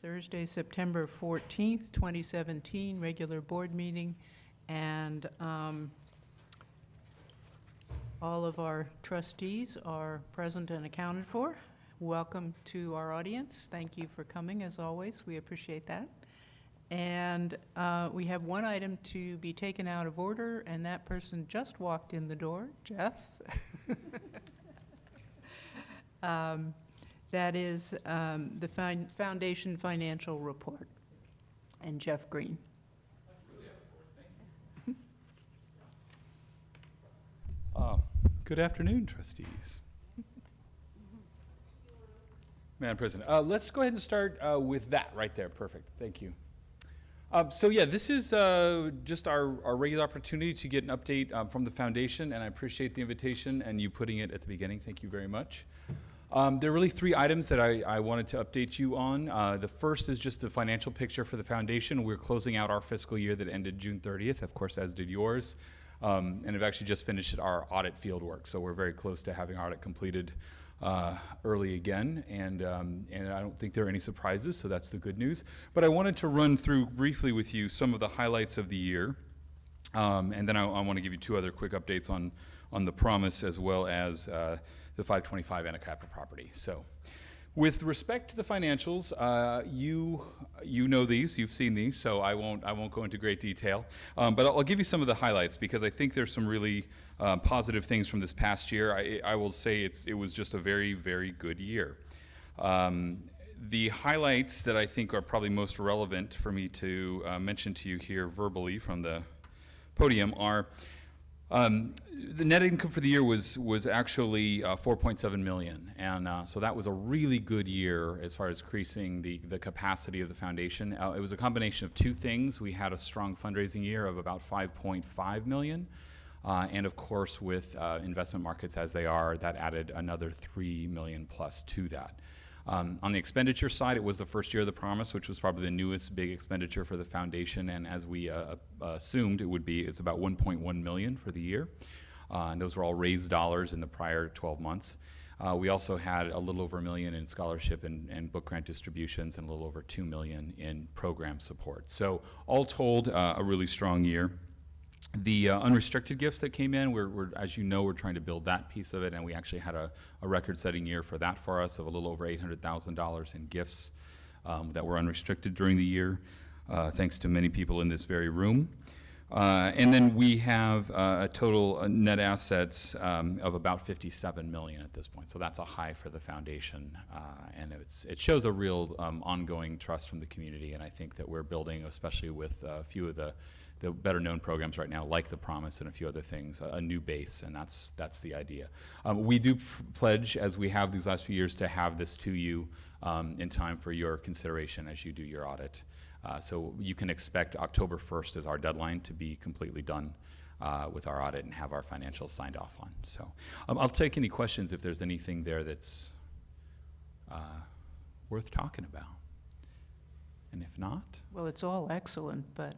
Thursday, September 14th, 2017, regular board meeting, and all of our trustees are present and accounted for. Welcome to our audience. Thank you for coming, as always. We appreciate that. And we have one item to be taken out of order, and that person just walked in the door, Jeff. That is the Foundation Financial Report, and Jeff Green. Good afternoon, trustees. Madam President, let's go ahead and start with that right there. Perfect. Thank you. So yeah, this is just our regular opportunity to get an update from the foundation, and I appreciate the invitation and you putting it at the beginning. Thank you very much. There are really three items that I wanted to update you on. The first is just the financial picture for the foundation. We're closing out our fiscal year that ended June 30th, of course, as did yours. And have actually just finished our audit field work. So we're very close to having our audit completed early again. And I don't think there are any surprises, so that's the good news. But I wanted to run through briefly with you some of the highlights of the year. And then I want to give you two other quick updates on the promise as well as the 525 Anacapa property. So with respect to the financials, you know these, you've seen these, so I won't go into great detail. But I'll give you some of the highlights because I think there's some really positive things from this past year. I will say it was just a very, very good year. The highlights that I think are probably most relevant for me to mention to you here verbally from the podium are the net income for the year was actually $4.7 million, and so that was a really good year as far as increasing the capacity of the foundation. It was a combination of two things. We had a strong fundraising year of about $5.5 million, and of course with investment markets as they are, that added another $3 million plus to that. On the expenditure side, it was the first year of the promise, which was probably the newest big expenditure for the foundation, and as we assumed it would be, it's about $1.1 million for the year. And those were all raised dollars in the prior 12 months. We also had a little over $1 million in scholarship and book grant distributions and a little over $2 million in program support. So all told, a really strong year. The unrestricted gifts that came in, we're, as you know, we're trying to build that piece of it, and we actually had a record-setting year for that for us of a little over $800,000 in gifts that were unrestricted during the year, thanks to many people in this very room. And then we have a total net assets of about $57 million at this point. So that's a high for the foundation, and it shows a real ongoing trust from the community. And I think that we're building, especially with a few of the better known programs right now, like the Promise and a few other things, a new base, and that's the idea. We do pledge, as we have these last few years, to have this to you in time for your consideration as you do your audit. So you can expect October 1st as our deadline to be completely done with our audit and have our financials signed off on. So I'll take any questions if there's anything there that's worth talking about. And if not? Well, it's all excellent, but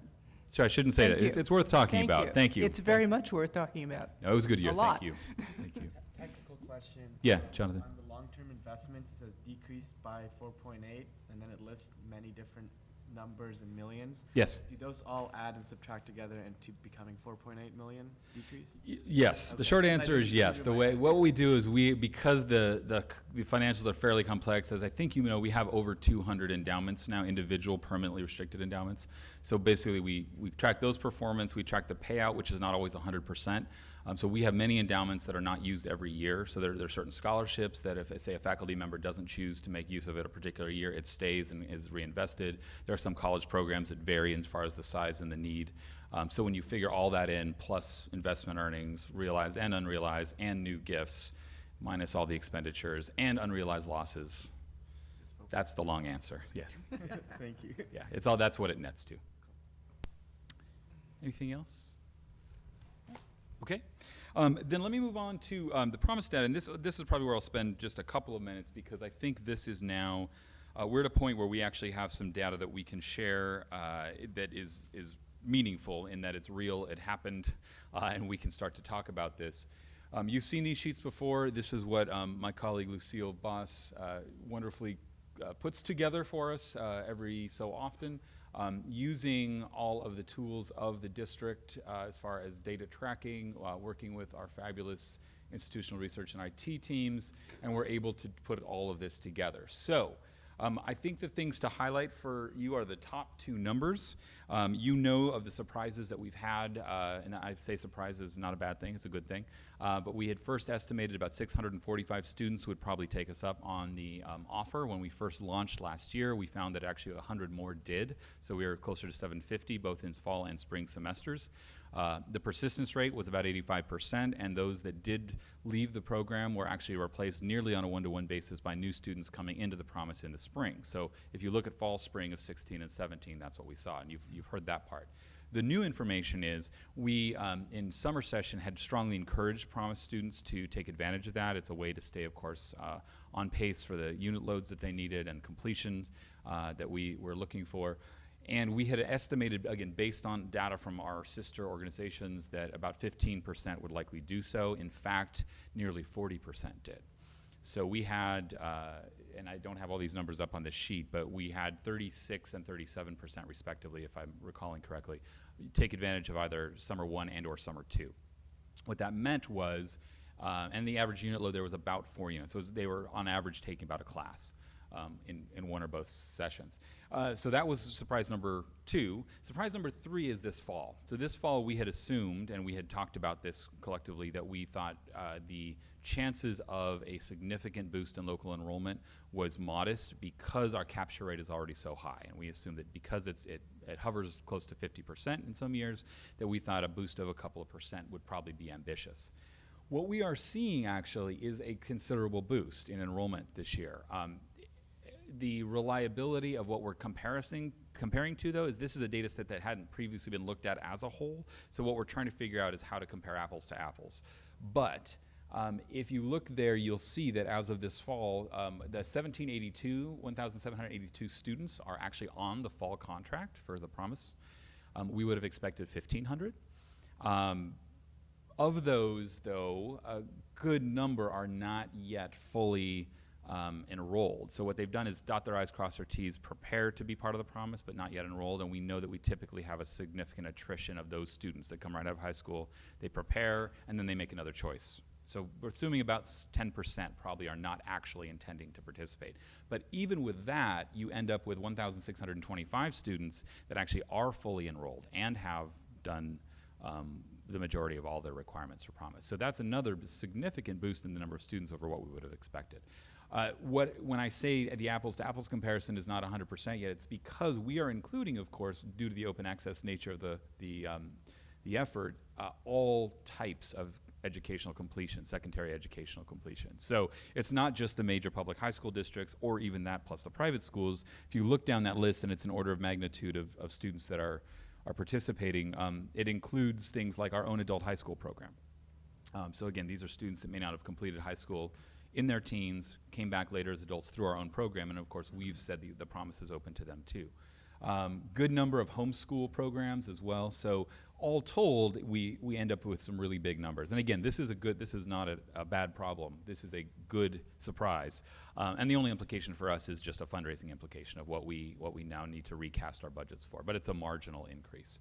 Sorry, I shouldn't say that. It's worth talking about. Thank you. It's very much worth talking about. No, it was a good year. A lot. Thank you. Thank you. Technical question. Yeah, Jonathan. On the long-term investments, it says decreased by 4.8, and then it lists many different numbers and millions. Yes. Do those all add and subtract together into becoming 4.8 million decrease? Yes. Okay. The short answer is yes. What we do is because the financials are fairly complex, as I think you know, we have over 200 endowments now, individual permanently restricted endowments. So basically we track those performance, we track the payout, which is not always 100%. So we have many endowments that are not used every year. So there are certain scholarships that if, say, a faculty member doesn't choose to make use of it a particular year, it stays and is reinvested. There are some college programs that vary as far as the size and the need. So when you figure all that in, plus investment earnings, realized and unrealized, and new gifts, minus all the expenditures and unrealized losses, that's the long answer. Yes. Thank you. Yeah, that's what it nets to. Anything else? Okay. Then let me move on to the promise data, and this is probably where I'll spend just a couple of minutes because I think this is now, we're at a point where we actually have some data that we can share that is meaningful in that it's real, it happened, and we can start to talk about this. You've seen these sheets before. This is what my colleague Lucille Boss wonderfully puts together for us every so often, using all of the tools of the district as far as data tracking, working with our fabulous institutional research and IT teams, and we're able to put all of this together. So I think the things to highlight for you are the top two numbers. You know of the surprises that we've had, and I say surprises is not a bad thing, it's a good thing. But we had first estimated about 645 students would probably take us up on the offer. When we first launched last year, we found that actually 100 more did. So we were closer to 750, both in fall and spring semesters. The persistence rate was about 85%, and those that did leave the program were actually replaced nearly on a one-to-one basis by new students coming into the Promise in the spring. So if you look at fall, spring of 16 and 17, that's what we saw, and you've heard that part. The new information is we, in summer session, had strongly encouraged Promise students to take advantage of that. It's a way to stay, of course, on pace for the unit loads that they needed and completions that we were looking for. And we had estimated, again, based on data from our sister organizations, that about 15% would likely do so. In fact, nearly 40% did. So we had, and I don't have all these numbers up on the sheet, but we had 36 and 37% respectively, if I'm recalling correctly, take advantage of either summer 1 and or summer 2. What that meant was, and the average unit load there was about 4 units. So they were on average taking about a class. In one or both sessions. So that was surprise number 2. Surprise number 3 is this fall. So this fall we had assumed, and we had talked about this collectively, that we thought the chances of a significant boost in local enrollment was modest because our capture rate is already so high. And we assumed that because it hovers close to 50% in some years, that we thought a boost of a couple of percent would probably be ambitious. What we are seeing actually is a considerable boost in enrollment this year. The reliability of what we're comparing to, though, is this is a data set that hadn't previously been looked at as a whole. So what we're trying to figure out is how to compare apples to apples. But if you look there, you'll see that as of this fall, the 1,782 students are actually on the fall contract for the Promise. We would have expected 1,500. Of those, though, a good number are not yet fully enrolled. So what they've done is dot their I's, cross their T's, prepare to be part of the Promise, but not yet enrolled. And we know that we typically have a significant attrition of those students that come right out of high school. They prepare, and then they make another choice. So we're assuming about 10% probably are not actually intending to participate. But even with that, you end up with 1,625 students that actually are fully enrolled and have done the majority of all their requirements for Promise. So that's another significant boost in the number of students over what we would have expected. When I say the apples to apples comparison is not 100% yet, it's because we are including, of course, due to the open access nature of the effort, all types of educational completion, secondary educational completion. So it's not just the major public high school districts or even that plus the private schools. If you look down that list, and it's an order of magnitude of students that are participating, it includes things like our own adult high school program. So again, these are students that may not have completed high school in their teens, came back later as adults through our own program, and of course we've said the Promise is open to them too. Good number of homeschool programs as well. So all told, we end up with some really big numbers. And again, this is not a bad problem. This is a good surprise. And the only implication for us is just a fundraising implication of what we now need to recast our budgets for. But it's a marginal increase.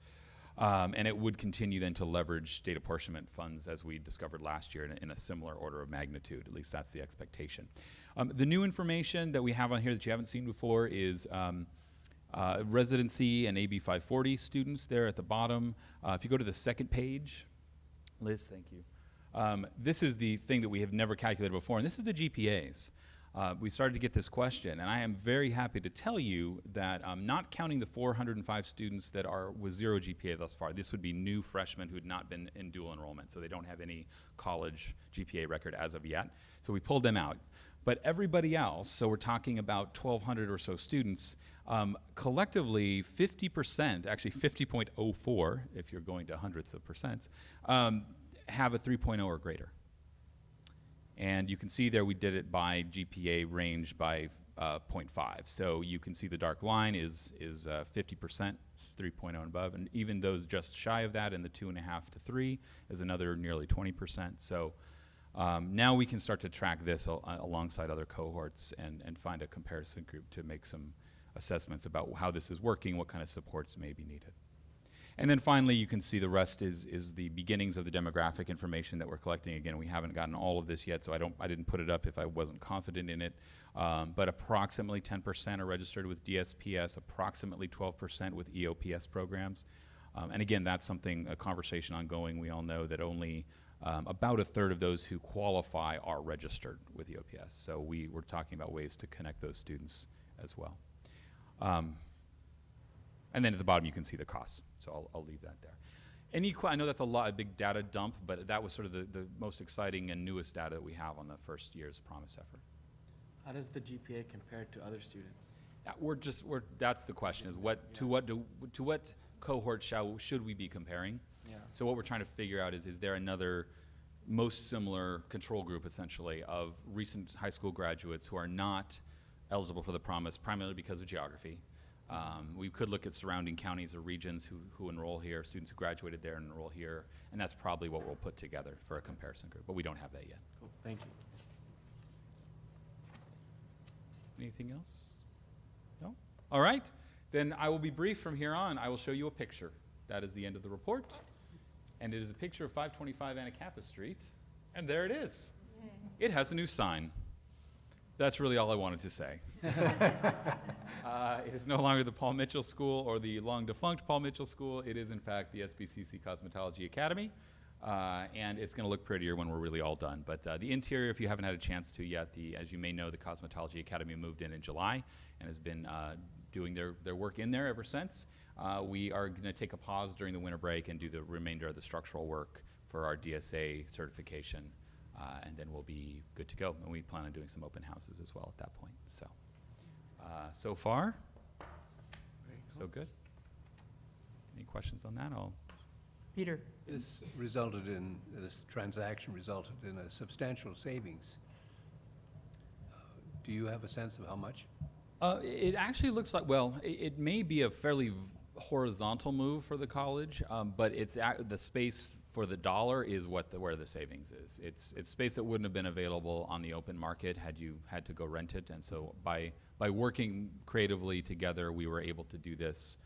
And it would continue then to leverage state apportionment funds as we discovered last year in a similar order of magnitude. At least that's the expectation. The new information that we have on here that you haven't seen before is residency and AB 540 students there at the bottom. If you go to the second page, Liz, thank you. This is the thing that we have never calculated before, and this is the GPAs. We started to get this question, and I am very happy to tell you that not counting the 405 students that are with 0 GPA thus far, this would be new freshmen who had not been in dual enrollment, so they don't have any college GPA record as of yet. So we pulled them out. But everybody else, so we're talking about 1,200 or so students, collectively 50%, actually 50.04, if you're going to hundreds of percents, have a 3.0 or greater. And you can see there we did it by GPA range by 0.5. So you can see the dark line is 50%, 3.0 and above. And even those just shy of that in the 2.5 to 3 is another nearly 20%. So Now we can start to track this alongside other cohorts and find a comparison group to make some assessments about how this is working, what kind of supports may be needed. And then finally, you can see the rest is the beginnings of the demographic information that we're collecting. Again, we haven't gotten all of this yet, so I didn't put it up if I wasn't confident in it. But approximately 10% are registered with DSPS, approximately 12% with EOPS programs. And again, that's something, a conversation ongoing. We all know that only about a third of those who qualify are registered with EOPS. So we're talking about ways to connect those students as well. And then at the bottom, you can see the costs. So I'll leave that there. I know that's a big data dump, but that was sort of the most exciting and newest data that we have on the first year's Promise effort. How does the GPA compare to other students? That's the question: is to what cohort should we be comparing? Yeah. So what we're trying to figure out is there another most similar control group, essentially, of recent high school graduates who are not eligible for the Promise, primarily because of geography. We could look at surrounding counties or regions who enroll here, students who graduated there and enroll here, and that's probably what we'll put together for a comparison group, but we don't have that yet. Cool. Thank you. Anything else? No? All right. Then I will be brief from here on. I will show you a picture. That is the end of the report. And it is a picture of 525 Anacapa Street. And there it is. Yay. It has a new sign. That's really all I wanted to say. It is no longer the Paul Mitchell School or the long-defunct Paul Mitchell School. It is, in fact, the SBCC Cosmetology Academy. And it's going to look prettier when we're really all done. But the interior, if you haven't had a chance to yet, as you may know, the Cosmetology Academy moved in July and has been doing their work in there ever since. We are going to take a pause during the winter break and do the remainder of the structural work for our DSA certification. And then we'll be good to go. And we plan on doing some open houses as well at that point. So, so far, so good. Any questions on that? Peter? This transaction resulted in a substantial savings. Do you have a sense of how much? It actually looks like, well, it may be a fairly horizontal move for the college, but the space for the dollar is where the savings is. It's space that wouldn't have been available on the open market had you had to go rent it, and so by working creatively together, we were able to do this.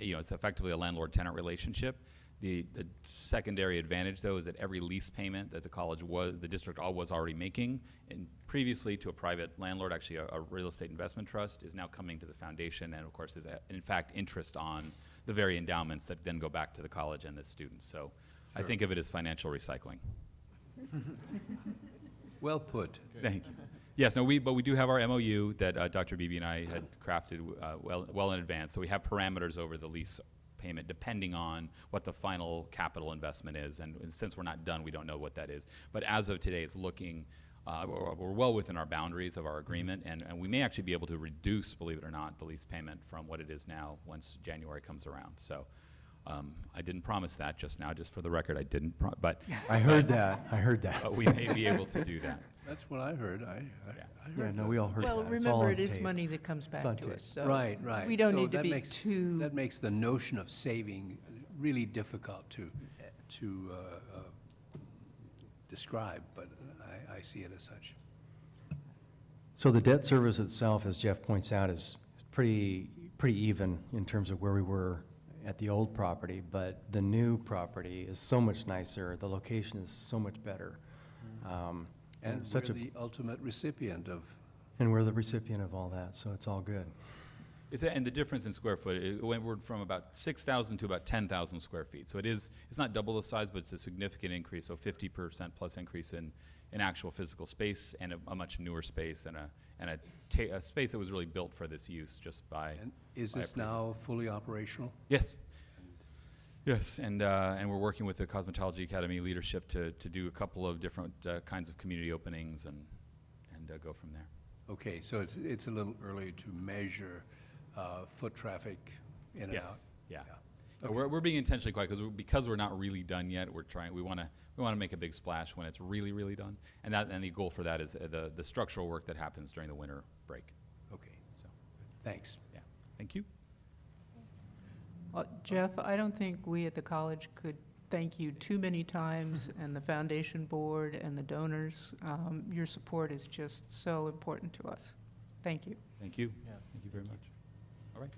It's effectively a landlord-tenant relationship. The secondary advantage, though, is that every lease payment that the district was already making, and previously to a private landlord, actually a real estate investment trust, is now coming to the foundation, and of course is in fact interest on the very endowments that then go back to the college and the students. So sure. I think of it as financial recycling. Well put. Thank you. Yes, no, but we do have our MOU that Dr. Beebe and I had crafted well in advance. So we have parameters over the lease payment depending on what the final capital investment is, and since we're not done, we don't know what that is. But as of today, it's looking, we're well within our boundaries of our agreement, and we may actually be able to reduce, believe it or not, the lease payment from what it is now once January comes around. So I didn't promise that just now, just for the record, I didn't, but I heard that. but we may be able to do that. That's what I heard. I Yeah, heard no, that. we all heard Well, that. It's all remember, on it is tape. money that comes back on to tape. us, so. Right. We don't So need to that be makes- too. That makes the notion of saving really difficult to describe, but I see it as such. So the debt service itself, as Jeff points out, is pretty even in terms of where we were at the old property, but the new property is so much nicer. The location is so much better. And it's such we're a, the ultimate recipient of, and we're the recipient of all that, so it's all good. And the difference in square foot, it went from about 6,000 to about 10,000 square feet. So it's not double the size, but it's a significant increase, so 50% plus increase in actual physical space, and a much newer space, and a space that was really built for this use just by. and is by a this now fully operational? Yes. Yes, and we're working with the Cosmetology Academy leadership to do a couple of different kinds of community openings and go from there. Okay, so it's a little early to measure foot traffic in and out? Yes, yeah. Okay. We're being intentionally quiet because we're not really done yet. We want to make a big splash when it's really, really done, and the goal for that is the structural work that happens during the winter break. Okay, So, thanks. yeah, thank you. Jeff, I don't think we at the college could thank you too many times, and the foundation board and the donors. Your support is just so important to us. Thank you. Thank you. Yeah. Thank you very much. All right.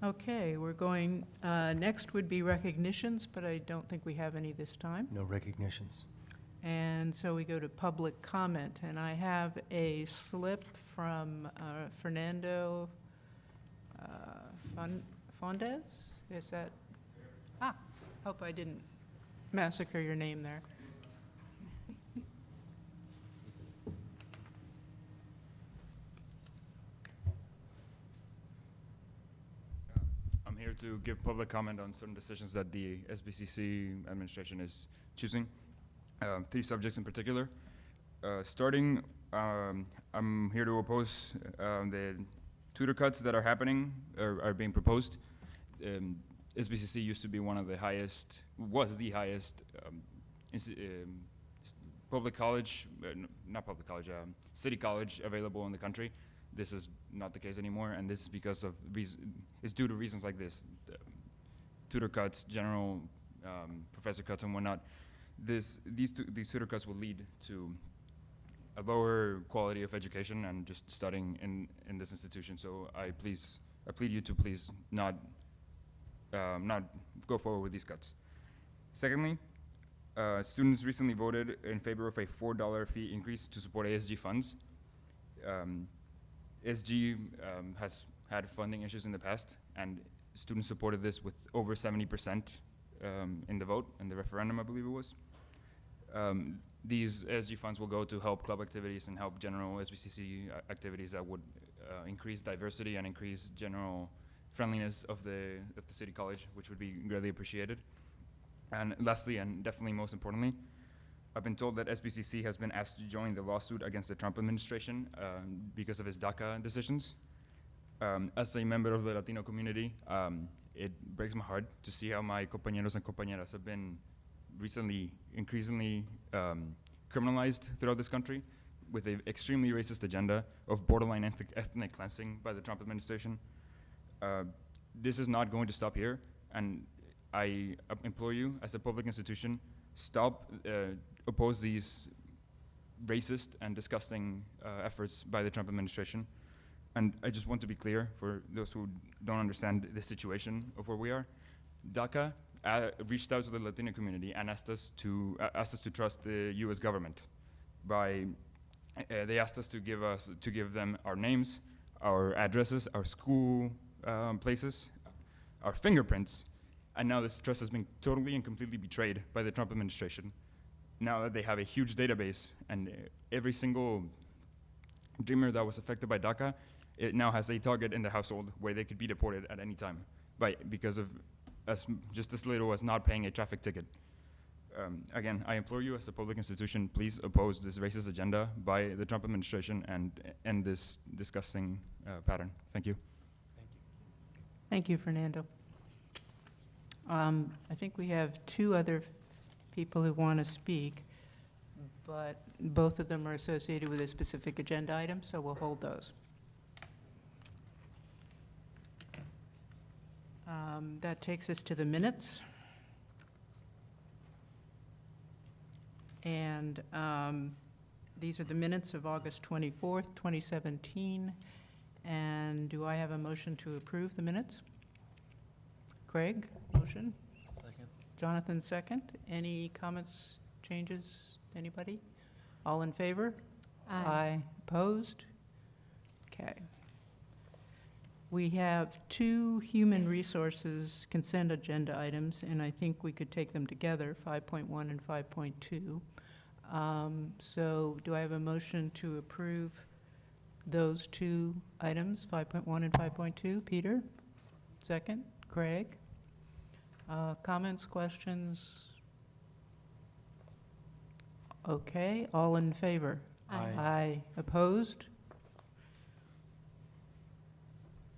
Okay, we're going, next would be recognitions, but I don't think we have any this time. No recognitions. And so we go to public comment, and I have a slip from Fernando Fondes? Is that? Hope I didn't massacre your name there. I'm here to give public comment on certain decisions that the SBCC administration is choosing. 3 subjects in particular. Starting, I'm here to oppose the tutor cuts that are happening, or are being proposed. SBCC used to be one of the highest, was the highest public college, not public college, city college available in the country. This is not the case anymore, and this is because of it's due to reasons like this: tutor cuts, general professor cuts, and whatnot. These tutor cuts will lead to a lower quality of education and just studying in this institution. So I plead you to please not go forward with these cuts. Secondly, students recently voted in favor of a $4 fee increase to support ASG funds. ASG has had funding issues in the past, and students supported this with over 70% in the vote, in the referendum, I believe it was. These ASG funds will go to help club activities and help general SBCC activities that would increase diversity and increase general friendliness of the city college, which would be greatly appreciated. And lastly, and definitely most importantly, I've been told that SBCC has been asked to join the lawsuit against the Trump administration because of his DACA decisions. As a member of the Latino community, it breaks my heart to see how my compañeros and compañeras have been recently increasingly criminalized throughout this country with an extremely racist agenda of borderline ethnic cleansing by the Trump administration. This is not going to stop here, and I implore you, as a public institution, stop, oppose these racist and disgusting efforts by the Trump administration. And I just want to be clear for those who don't understand the situation of where we are. DACA reached out to the Latino community and asked us to trust the U.S. government. They asked us to give them our names, our addresses, our school places, our fingerprints, and now this trust has been totally and completely betrayed by the Trump administration. Now that they have a huge database, and every single dreamer that was affected by DACA, it now has a target in the household where they could be deported at any time, because of just as little as not paying a traffic ticket. Again, I implore you, as a public institution, please oppose this racist agenda by the Trump administration and end this disgusting pattern. Thank you. Thank you, Fernando. I think we have 2 other people who want to speak, but both of them are associated with a specific agenda item, so we'll hold those. That takes us to the minutes. And these are the minutes of August 24th, 2017. And do I have a motion to approve the minutes? Craig, motion? Second. Jonathan, second. Any comments, changes, anybody? All in favor? Aye. Opposed? Okay. We have 2 human resources consent agenda items, and I think we could take them together, 5.1 and 5.2. So do I have a motion to approve those 2 items, 5.1 and 5.2? Peter? Second. Craig? Comments, questions? Okay, all in favor? Aye. Aye. Opposed?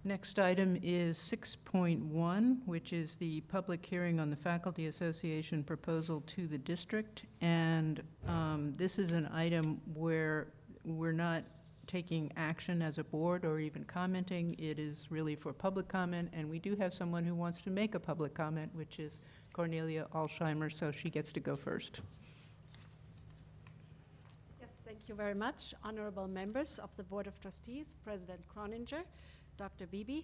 Next item is 6.1, which is the public hearing on the Faculty Association proposal to the district. And this is an item where we're not taking action as a board or even commenting. It is really for public comment, and we do have someone who wants to make a public comment, which is Cornelia Alsheimer, so she gets to go first. Yes, thank you very much, honorable members of the Board of Trustees, President Croninger, Dr. Beebe.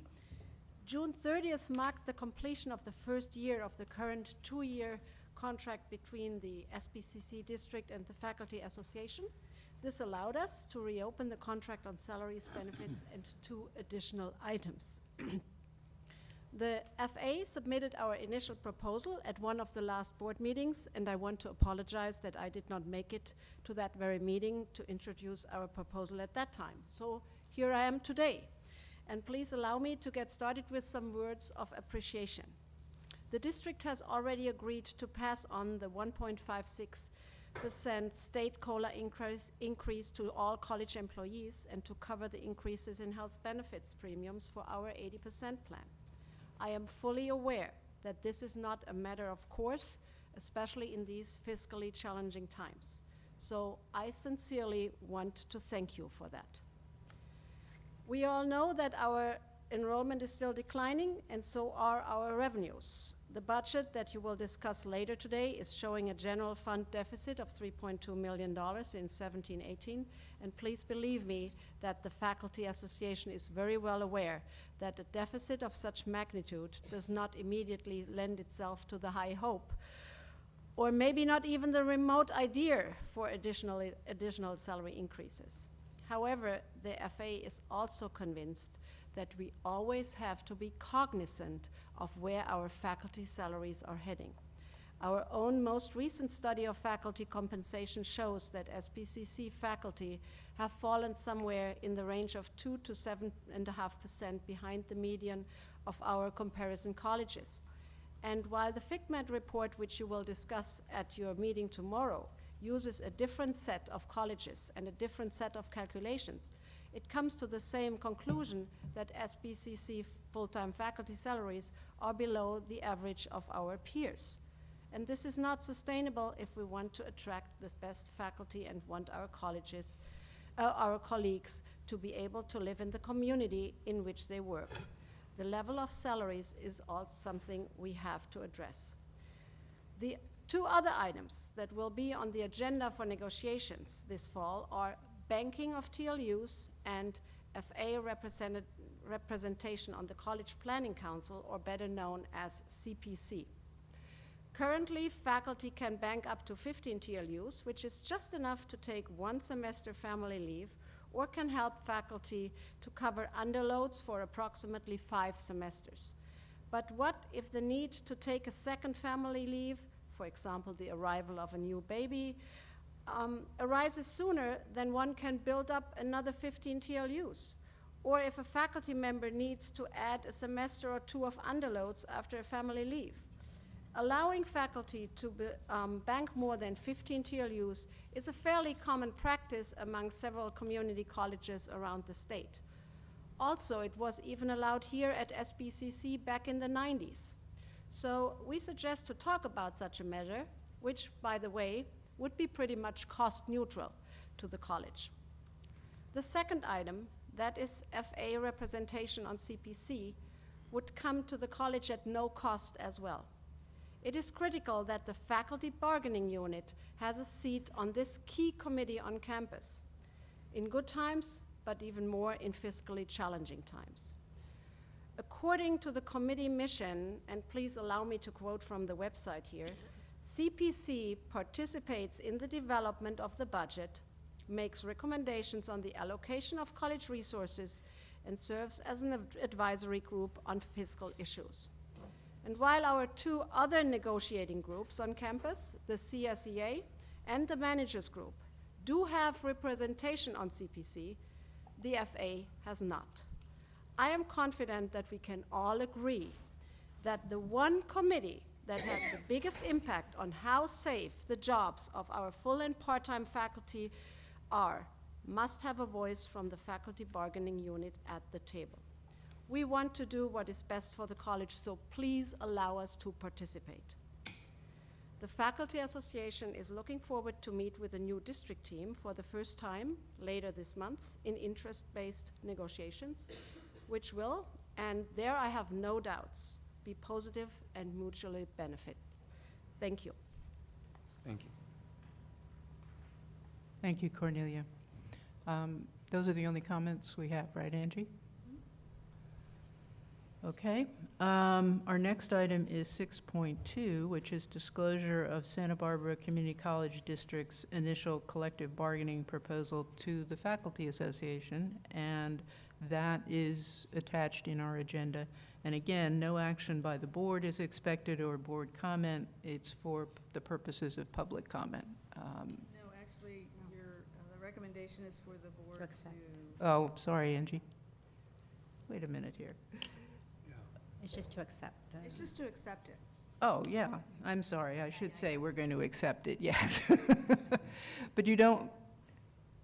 June 30th marked the completion of the first year of the current 2-year contract between the SPCC district and the Faculty Association. This allowed us to reopen the contract on salaries, benefits, and 2 additional items. The FA submitted our initial proposal at one of the last board meetings, and I want to apologize that I did not make it to that very meeting to introduce our proposal at that time. So here I am today. And please allow me to get started with some words of appreciation. The district has already agreed to pass on the 1.56% state COLA increase to all college employees and to cover the increases in health benefits premiums for our 80% plan. I am fully aware that this is not a matter of course, especially in these fiscally challenging times. So I sincerely want to thank you for that. We all know that our enrollment is still declining, and so are our revenues. The budget that you will discuss later today is showing a general fund deficit of $3.2 million in 17-18, and please believe me that the Faculty Association is very well aware that a deficit of such magnitude does not immediately lend itself to the high hope, or maybe not even the remote idea for additional salary increases. However, the FA is also convinced that we always have to be cognizant of where our faculty salaries are heading. Our own most recent study of faculty compensation shows that SPCC faculty have fallen somewhere in the range of 2 to 7.5% behind the median of our comparison colleges. And while the FICMED report, which you will discuss at your meeting tomorrow, uses a different set of colleges and a different set of calculations, it comes to the same conclusion that SPCC full-time faculty salaries are below the average of our peers. And this is not sustainable if we want to attract the best faculty and want our colleges, our colleagues to be able to live in the community in which they work. The level of salaries is also something we have to address. The 2 other items that will be on the agenda for negotiations this fall are banking of TLUs and FA representation on the College Planning Council, or better known as CPC. Currently, faculty can bank up to 15 TLUs, which is just enough to take 1 semester family leave, or can help faculty to cover underloads for approximately 5 semesters. But what if the need to take a second family leave, for example, the arrival of a new baby, arises sooner than one can build up another 15 TLUs? Or if a faculty member needs to add a semester or 2 of underloads after a family leave? Allowing faculty to bank more than 15 TLUs is a fairly common practice among several community colleges around the state. Also, it was even allowed here at SPCC back in the 90s. So we suggest to talk about such a measure, which, by the way, would be pretty much cost neutral to the college. The second item, that is FA representation on CPC, would come to the college at no cost as well. It is critical that the faculty bargaining unit has a seat on this key committee on campus, in good times, but even more in fiscally challenging times. According to the committee mission, and please allow me to quote from the website here, CPC participates in the development of the budget, makes recommendations on the allocation of college resources, and serves as an advisory group on fiscal issues. And while our 2 other negotiating groups on campus, the CSEA and the managers group, do have representation on CPC, the FA has not. I am confident that we can all agree that the one committee that has the biggest impact on how safe the jobs of our full and part-time faculty are must have a voice from the faculty bargaining unit at the table. We want to do what is best for the college, so please allow us to participate. The Faculty Association is looking forward to meet with the new district team for the first time later this month in interest-based negotiations, which will, and there I have no doubts, be positive and mutually benefit. Thank you. Thank you. Thank you, Cornelia. Those are the only comments we have, right, Angie? Okay. Our next item is 6.2, which is disclosure of Santa Barbara Community College District's initial collective bargaining proposal to the Faculty Association, and that is attached in our agenda. And again, no action by the board is expected or board comment. It's for the purposes of public comment. No, actually, the recommendation is for the board accept. to. Oh, sorry, Angie. Wait a minute here. It's just to accept. It's just to accept it. Oh, yeah, I'm sorry, I should say we're going to accept it, yes. But you don't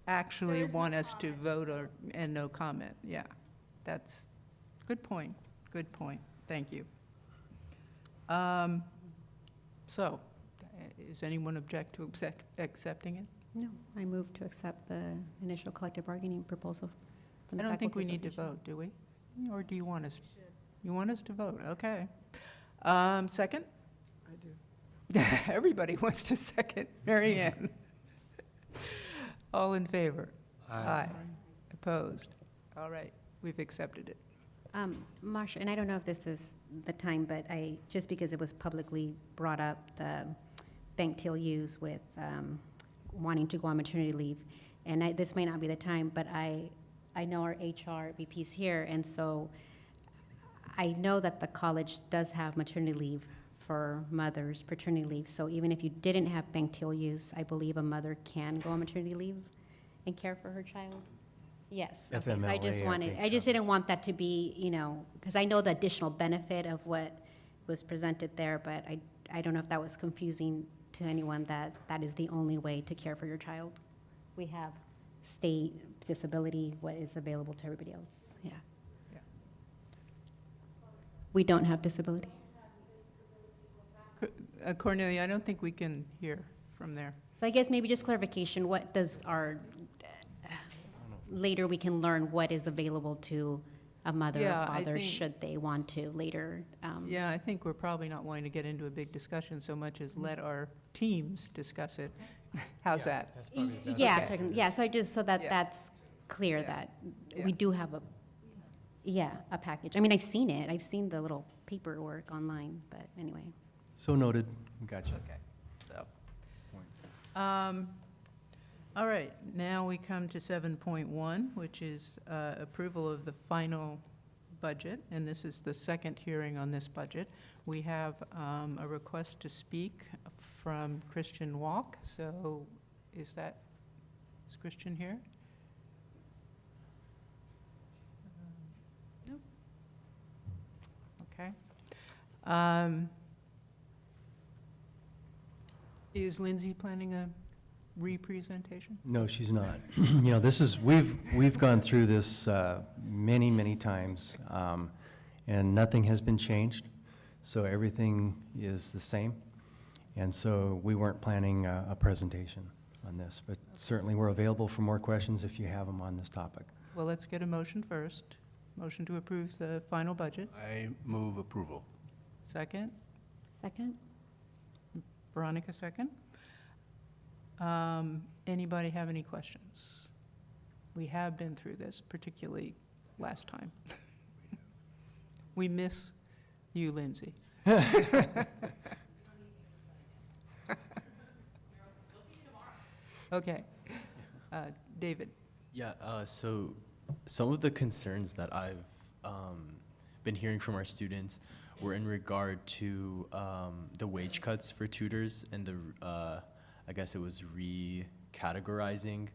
actually There is no want us to comment. vote or, and no comment, yeah. That's, good point, thank you. So, is anyone object to accepting it? No, I move to accept the initial collective bargaining proposal from I the don't think we Faculty need to Association. vote, do we? Or do you want us, you want us to vote, okay. Second? I do. Everybody wants to second. Mary Ann? All in favor? Aye. Opposed? All right, we've accepted it. Marsha, and I don't know if this is the time, but just because it was publicly brought up, the bank TLUs with wanting to go on maternity leave, and this may not be the time, but I know our HR VP's here, and so I know that the college does have maternity leave for mothers, paternity leave. So even if you didn't have bank TLUs, I believe a mother can go on maternity leave and care for her child. Yes. Okay. So I just FMLA, I wanted, think, I just didn't want that to be, because I know the additional benefit of what was presented there, but I don't know if that was confusing to anyone that that is the only way to care for your child. We have state disability, what is available to everybody else. Yeah. Yeah. We don't have disability. Cornelia, I don't think we can hear from there. So I guess maybe just clarification, what does our, later we can learn what is available to a mother Yeah, or I father think- should they want to later. Yeah, I think we're probably not wanting to get into a big discussion so much as let our teams discuss it. How's that? Yeah, Okay. yeah, so I just, so that Yeah. that's clear Yeah. that Yeah. we do have a package. I mean, I've seen it, I've seen the little paperwork online, but anyway. So noted. Gotcha. Okay, so. All right, now we come to 7.1, which is approval of the final budget, and this is the second hearing on this budget. We have a request to speak from Christian Walk, so is Christian here? Nope. Okay. Is Lindsay planning a representation? No, she's not. This is, we've gone through this many, many times, and nothing has been changed, so everything is the same. And so we weren't planning a presentation on this, but certainly we're available for more questions if you have them on this topic. Well, let's get a motion first. Motion to approve the final budget. I move approval. Second. Second? Veronica, second. Anybody have any questions? We have been through this, particularly last time. We miss you, Lindsay. Okay. David? Yeah, so some of the concerns that I've been hearing from our students were in regard to the wage cuts for tutors and I guess it was recategorizing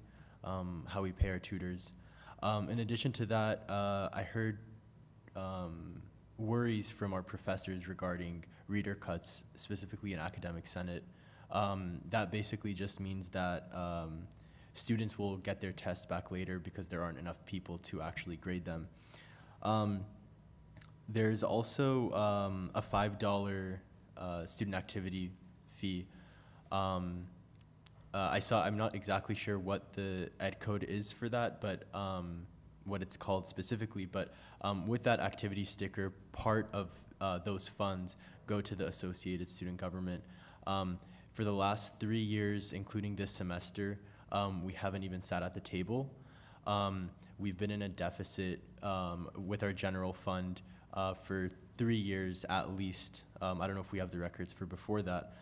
how we pay our tutors. In addition to that, I heard worries from our professors regarding reader cuts, specifically in academic senate. That basically just means that students will get their tests back later because there aren't enough people to actually grade them. There's also a $5 student activity fee. I'm not exactly sure what the ed code is for that, but what it's called specifically. But with that activity sticker, part of those funds go to the Associated Student Government. For the last 3 years, including this semester, we haven't even sat at the table. We've been in a deficit with our general fund for 3 years at least. I don't know if we have the records for before that.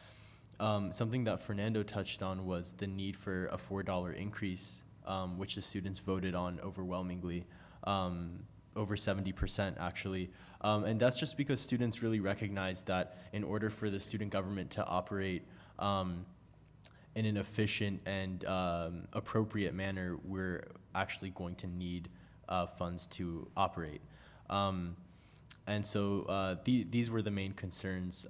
Something that Fernando touched on was the need for a $4 increase, which the students voted on overwhelmingly, over 70% actually. And that's just because students really recognize that in order for the student government to operate in an efficient and appropriate manner, we're actually going to need funds to operate. And so these were the main concerns.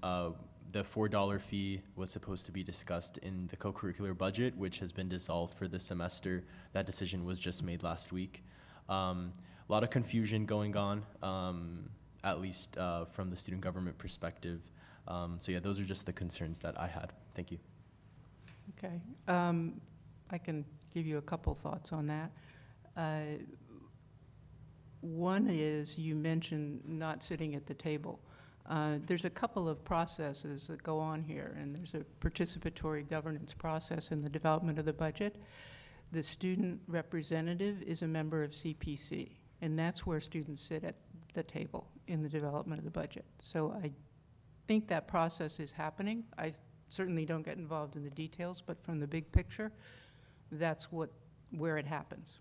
The $4 fee was supposed to be discussed in the co-curricular budget, which has been dissolved for this semester. That decision was just made last week. A lot of confusion going on, at least from the student government perspective. So yeah, those are just the concerns that I had. Thank you. Okay. I can give you a couple thoughts on that. One is you mentioned not sitting at the table. There's a couple of processes that go on here, and there's a participatory governance process in the development of the budget. The student representative is a member of CPC, and that's where students sit at the table in the development of the budget. So I think that process is happening. I certainly don't get involved in the details, but from the big picture, that's where it happens.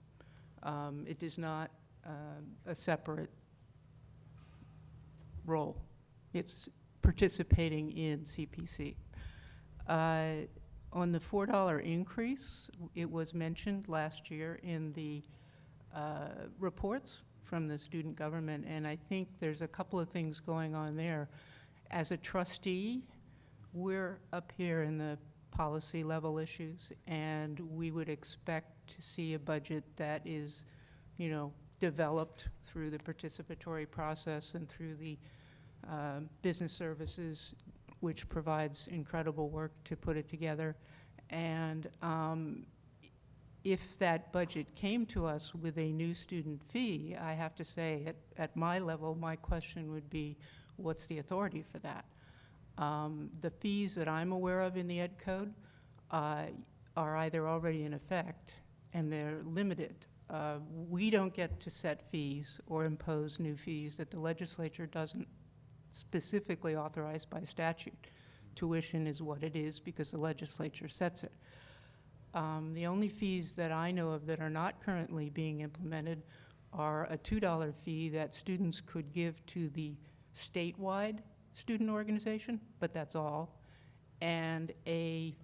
It is not a separate role. It's participating in CPC. On the $4 increase, it was mentioned last year in the reports from the student government, and I think there's a couple of things going on there. As a trustee, we're up here in the policy level issues, and we would expect to see a budget that is, you know, developed through the participatory process and through the business services, which provides incredible work to put it together. And if that budget came to us with a new student fee, I have to say at my level, my question would be, what's the authority for that? The fees that I'm aware of in the Ed Code are either already in effect and they're limited. We don't get to set fees or impose new fees that the legislature doesn't specifically authorize by statute. Tuition is what it is because the legislature sets it. The only fees that I know of that are not currently being implemented are a $2 fee that students could give to the statewide student organization, but that's all, and a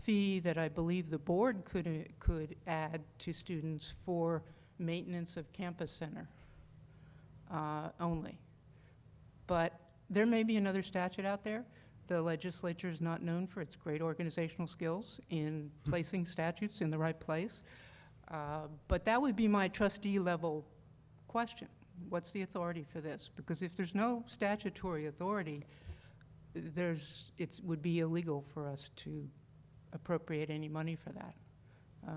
fee that I believe the board could add to students for maintenance of campus center only. But there may be another statute out there. The legislature is not known for its great organizational skills in placing statutes in the right place. But that would be my trustee level question. What's the authority for this? Because if there's no statutory authority, it would be illegal for us to appropriate any money for that.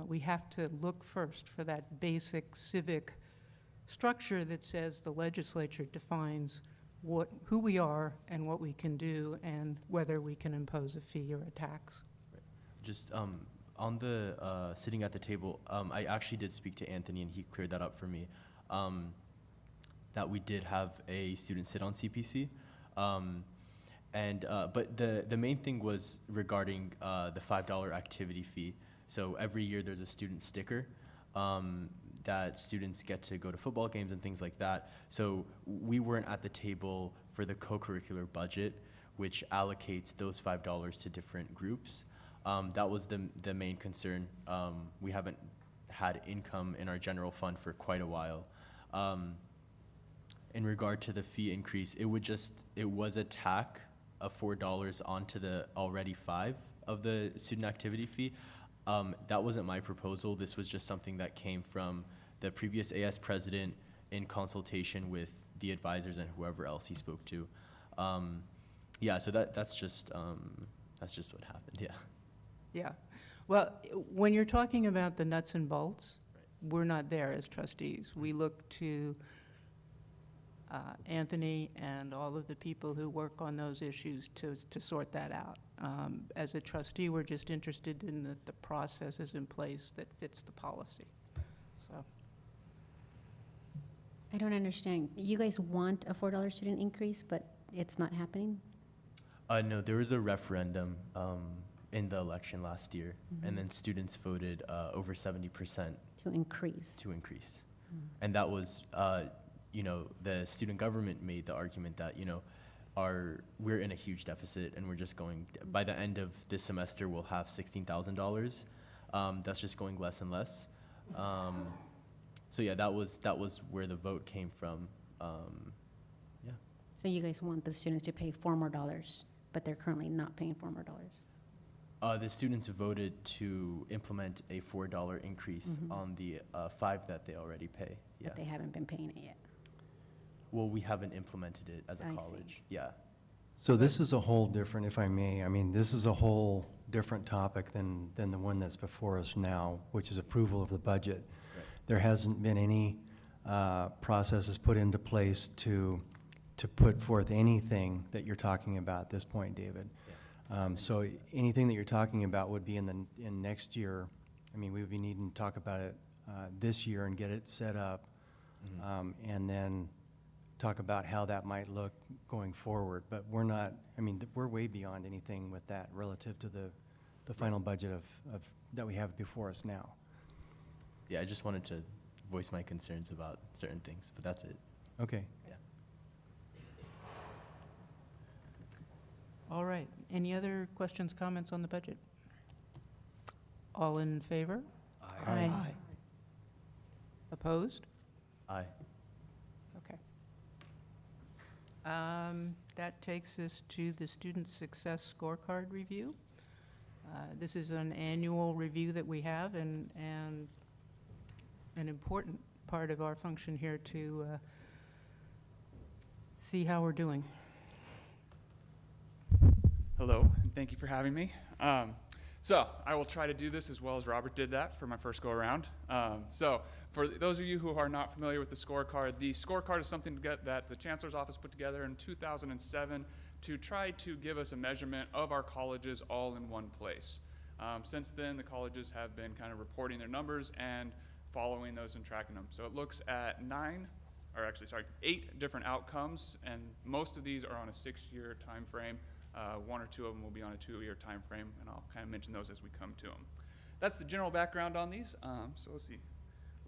We have to look first for that basic civic structure that says the legislature defines who we are and what we can do and whether we can impose a fee or a tax. Just on the sitting at the table, I actually did speak to Anthony and he cleared that up for me, that we did have a student sit on CPC. But the main thing was regarding the $5 activity fee. So every year there's a student sticker that students get to go to football games and things like that. So we weren't at the table for the co-curricular budget, which allocates those $5 to different groups. That was the main concern. We haven't had income in our general fund for quite a while. In regard to the fee increase, it was a tack of $4 onto the already $5 of the student activity fee. That wasn't my proposal. This was just something that came from the previous AS president in consultation with the advisors and whoever else he spoke to. Yeah, so that's just what happened, yeah. Yeah. Well, when you're talking about the nuts and bolts, we're not there as trustees. We look to Anthony and all of the people who work on those issues to sort that out. As a trustee, we're just interested in that the process is in place that fits the policy. So, I don't understand. You guys want a $4 student increase, but it's not happening? No, there was a referendum in the election last year, and then students voted over 70% To increase? to increase. And that was, the student government made the argument that, we're in a huge deficit and we're just going, by the end of this semester, we'll have $16,000. That's just going less and less. So yeah, that was where the vote came from. Yeah. So you guys want the students to pay $4 more, but they're currently not paying $4 more? The students voted to implement a $4 increase on the $5 that they already pay. Yeah. But they haven't been paying it yet? Well, we haven't implemented it as a I see. college. Yeah. So this is a whole different, if I may, I mean, this is a whole different topic than the one that's before us now, which is approval of the budget. Right. There hasn't been any processes put into place to put forth anything that you're talking about at this point, David. Yeah. So anything that you're talking about would be in next year. I mean, we would be needing to talk about it this year and get it set up, and then talk about how that might look going forward. But we're not, I mean, we're way beyond anything with that relative to the final budget of that we have before us now. Yeah, I just wanted to voice my concerns about certain things, but that's it. Okay. Yeah. all right. Any other questions, comments on the budget? All in favor? Aye. Opposed? Aye. Okay. That takes us to the Student Success Scorecard Review. This is an annual review that we have, and an important part of our function here to see how we're doing. Hello, and thank you for having me. So I will try to do this as well as Robert did that for my first go around. So for those of you who are not familiar with the scorecard is something that the Chancellor's Office put together in 2007 to try to give us a measurement of our colleges all in one place. Since then, the colleges have been kind of reporting their numbers and following those and tracking them. So it looks at 8 different outcomes, and most of these are on a 6-year time frame. 1 or 2 of them will be on a 2-year time frame, and I'll kind of mention those as we come to them. That's the general background on these. So let's see.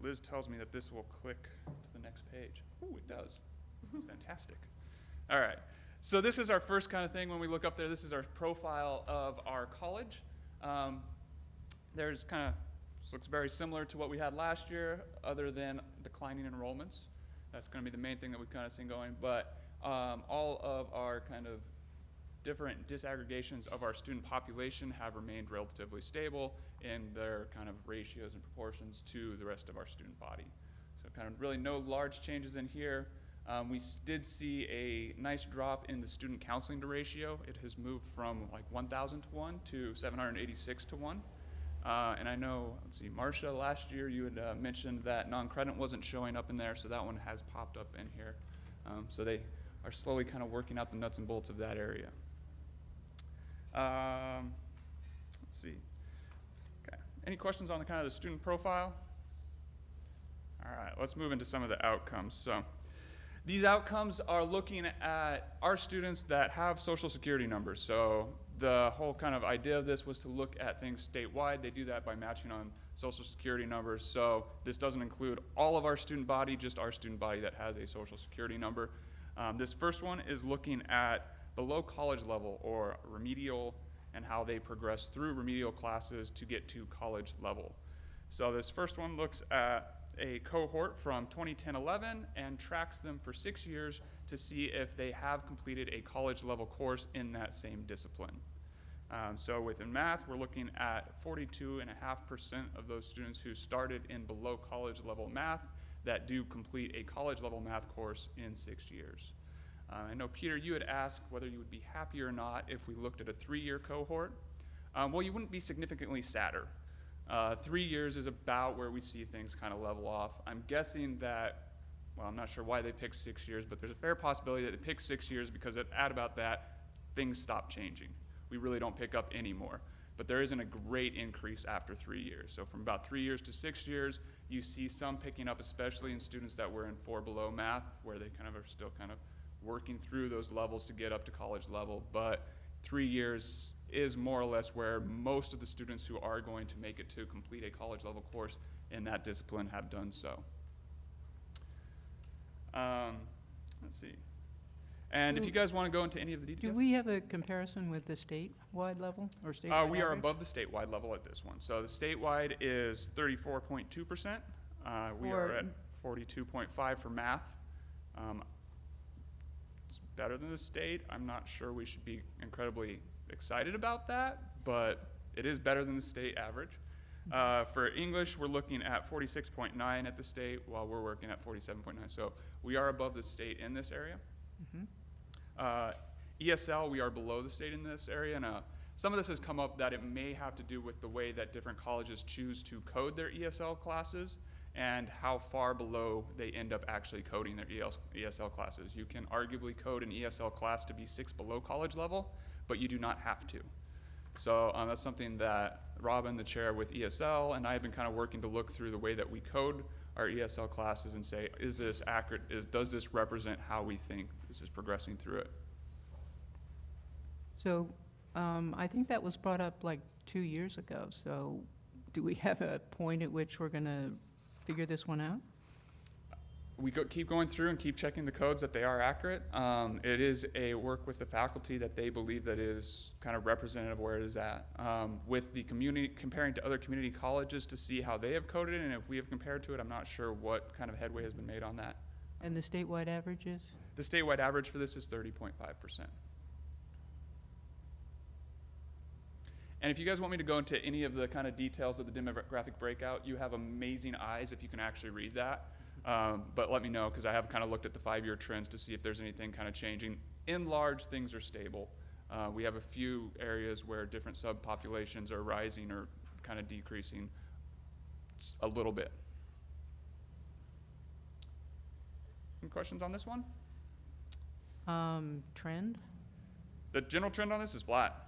Liz tells me that this will click to the next page. Ooh, it does. That's fantastic. All right. So this is our first kind of thing when we look up there. This is our profile of our college. There's kind of, this looks very similar to what we had last year, other than declining enrollments. That's going to be the main thing that we've kind of seen going. But all of our kind of different disaggregations of our student population have remained relatively stable in their kind of ratios and proportions to the rest of our student body. So kind of really no large changes in here. We did see a nice drop in the student counseling to ratio. It has moved from like 1,000 to 1 to 786 to 1. And I know, let's see, Marcia, last year you had mentioned that non-credit wasn't showing up in there, so that one has popped up in here. So they are slowly kind of working out the nuts and bolts of that area. Let's see. Okay. Any questions on the kind of the student profile? All right, let's move into some of the outcomes. So these outcomes are looking at our students that have Social Security numbers. So the whole kind of idea of this was to look at things statewide. They do that by matching on Social Security numbers. So this doesn't include all of our student body, just our student body that has a Social Security number. This first one is looking at below college level or remedial and how they progress through remedial classes to get to college level. So this first one looks at a cohort from 2010-11 and tracks them for 6 years to see if they have completed a college level course in that same discipline. So within math, we're looking at 42.5% of those students who started in below college level math that do complete a college-level math course in 6 years. I know, Peter, you had asked whether you would be happy or not if we looked at a 3-year cohort. Well, you wouldn't be significantly sadder. 3 years is about where we see things kind of level off. I'm guessing that, well, I'm not sure why they picked 6 years, but there's a fair possibility that they picked 6 years because at about that, things stop changing. We really don't pick up anymore. But there isn't a great increase after 3 years. So from about 3 years to 6 years, you see some picking up, especially in students that were in 4 below math, where they kind of are still kind of working through those levels to get up to college level. But 3 years is more or less where most of the students who are going to make it to complete a college level course in that discipline have done so. Let's see. And if you guys want to go into any of the Do details. we have a comparison with the statewide level or statewide We are average? above the statewide level at this one. So the statewide is 34.2%. We are For- at 42.5 for math. It's better than the state. I'm not sure we should be incredibly excited about that, but it is better than the state average. For English, we're looking at 46.9 at the state, while we're working at 47.9. So we are above the state in this area. Mhm. ESL, we are below the state in this area, and some of this has come up that it may have to do with the way that different colleges choose to code their ESL classes and how far below they end up actually coding their ESL classes. You can arguably code an ESL class to be 6 below college level, but you do not have to. So that's something that Robin, the chair with ESL, and I have been kind of working to look through the way that we code our ESL classes and say, is this accurate? Does this represent how we think this is progressing through it? So I think that was brought up like 2 years ago. So do we have a point at which we're going to figure this one out? We keep going through and keep checking the codes that they are accurate. It is a work with the faculty that they believe that is kind of representative of where it is at. With the community, comparing to other community colleges to see how they have coded it, and if we have compared to it, I'm not sure what kind of headway has been made on that. And the statewide averages? The statewide average for this is 30.5%. And if you guys want me to go into any of the kind of details of the demographic breakout, you have amazing eyes if you can actually read that. But let me know, because I have kind of looked at the 5-year trends to see if there's anything kind of changing. In large, things are stable. We have a few areas where different subpopulations are rising or kind of decreasing a little bit. Any questions on this one? Trend? The general trend on this is flat.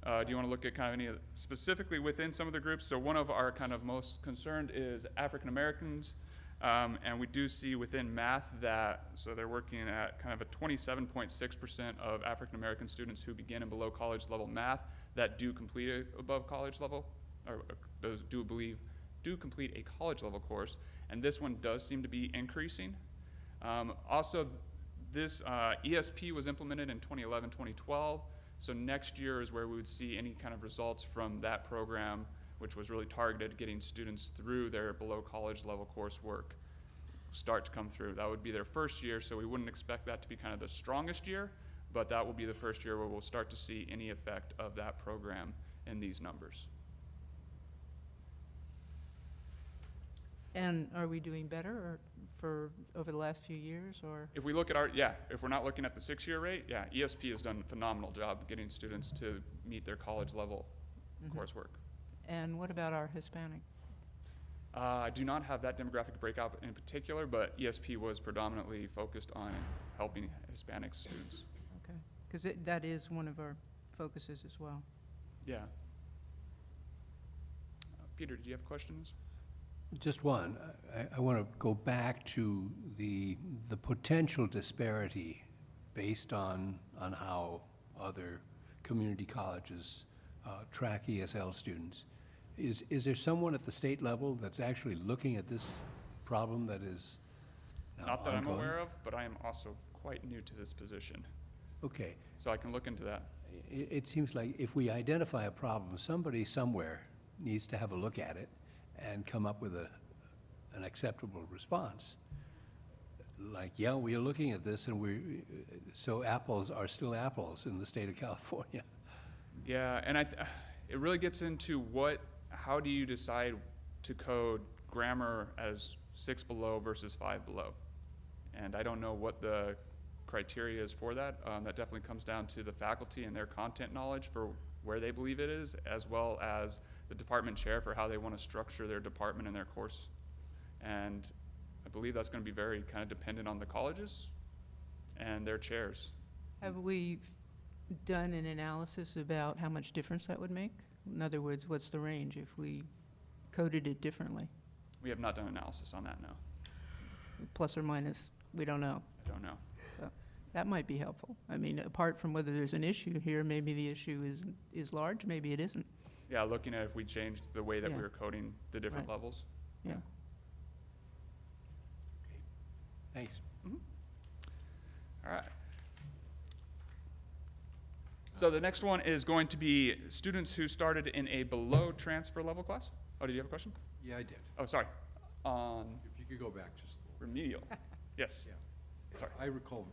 Do you want to look at kind of any of specifically within some of the groups? So one of our kind of most concerned is African Americans. And we do see within math that, so they're working at kind of a 27.6% of African American students who begin in below college level math that do complete a above college level, or those do complete a college level course. And this one does seem to be increasing. Also, this ESP was implemented in 2011, 2012. So next year is where we would see any kind of results from that program, which was really targeted at getting students through their below college level coursework, start to come through. That would be their first year, so we wouldn't expect that to be kind of the strongest year, but that will be the first year where we'll start to see any effect of that program in these numbers. And are we doing better or for over the last few years, or? If we look at if we're not looking at the 6-year rate, ESP has done a phenomenal job getting students to meet their college level coursework. And what about our Hispanic? I do not have that demographic breakout in particular, but ESP was predominantly focused on helping Hispanic students. Okay, because that is one of our focuses as well. Yeah. Peter, do you have questions? Just one. I want to go back to the potential disparity based on how other community colleges track ESL students. Is there someone at the state level that's actually looking at this problem that is now Not that I'm ongoing? aware of, but I am also quite new to this position, Okay. so I can look into that. It seems like if we identify a problem, somebody somewhere needs to have a look at it and come up with an acceptable response. Like, yeah, we are looking at this, and so apples are still apples in the state of California. Yeah, and it really gets into how do you decide to code grammar as 6 below versus 5 below. And I don't know what the criteria is for that. That definitely comes down to the faculty and their content knowledge for where they believe it is, as well as the department chair for how they want to structure their department and their course. And I believe that's going to be very kind of dependent on the colleges and their chairs. Have we done an analysis about how much difference that would make? In other words, what's the range if we coded it differently? We have not done analysis on that, no. Plus or minus, we don't know. I don't know. So that might be helpful. I mean, apart from whether there's an issue here, maybe the issue is large, maybe it isn't. Yeah, looking at if we changed the way that Yeah. we were coding the different Right. levels. Yeah. Thanks. All right. So the next one is going to be students who started in a below transfer level class. Oh, did you have a question? Yeah, I did. Oh, sorry. On If you could go back just a little. remedial. Yes. Yeah. Sorry. I recall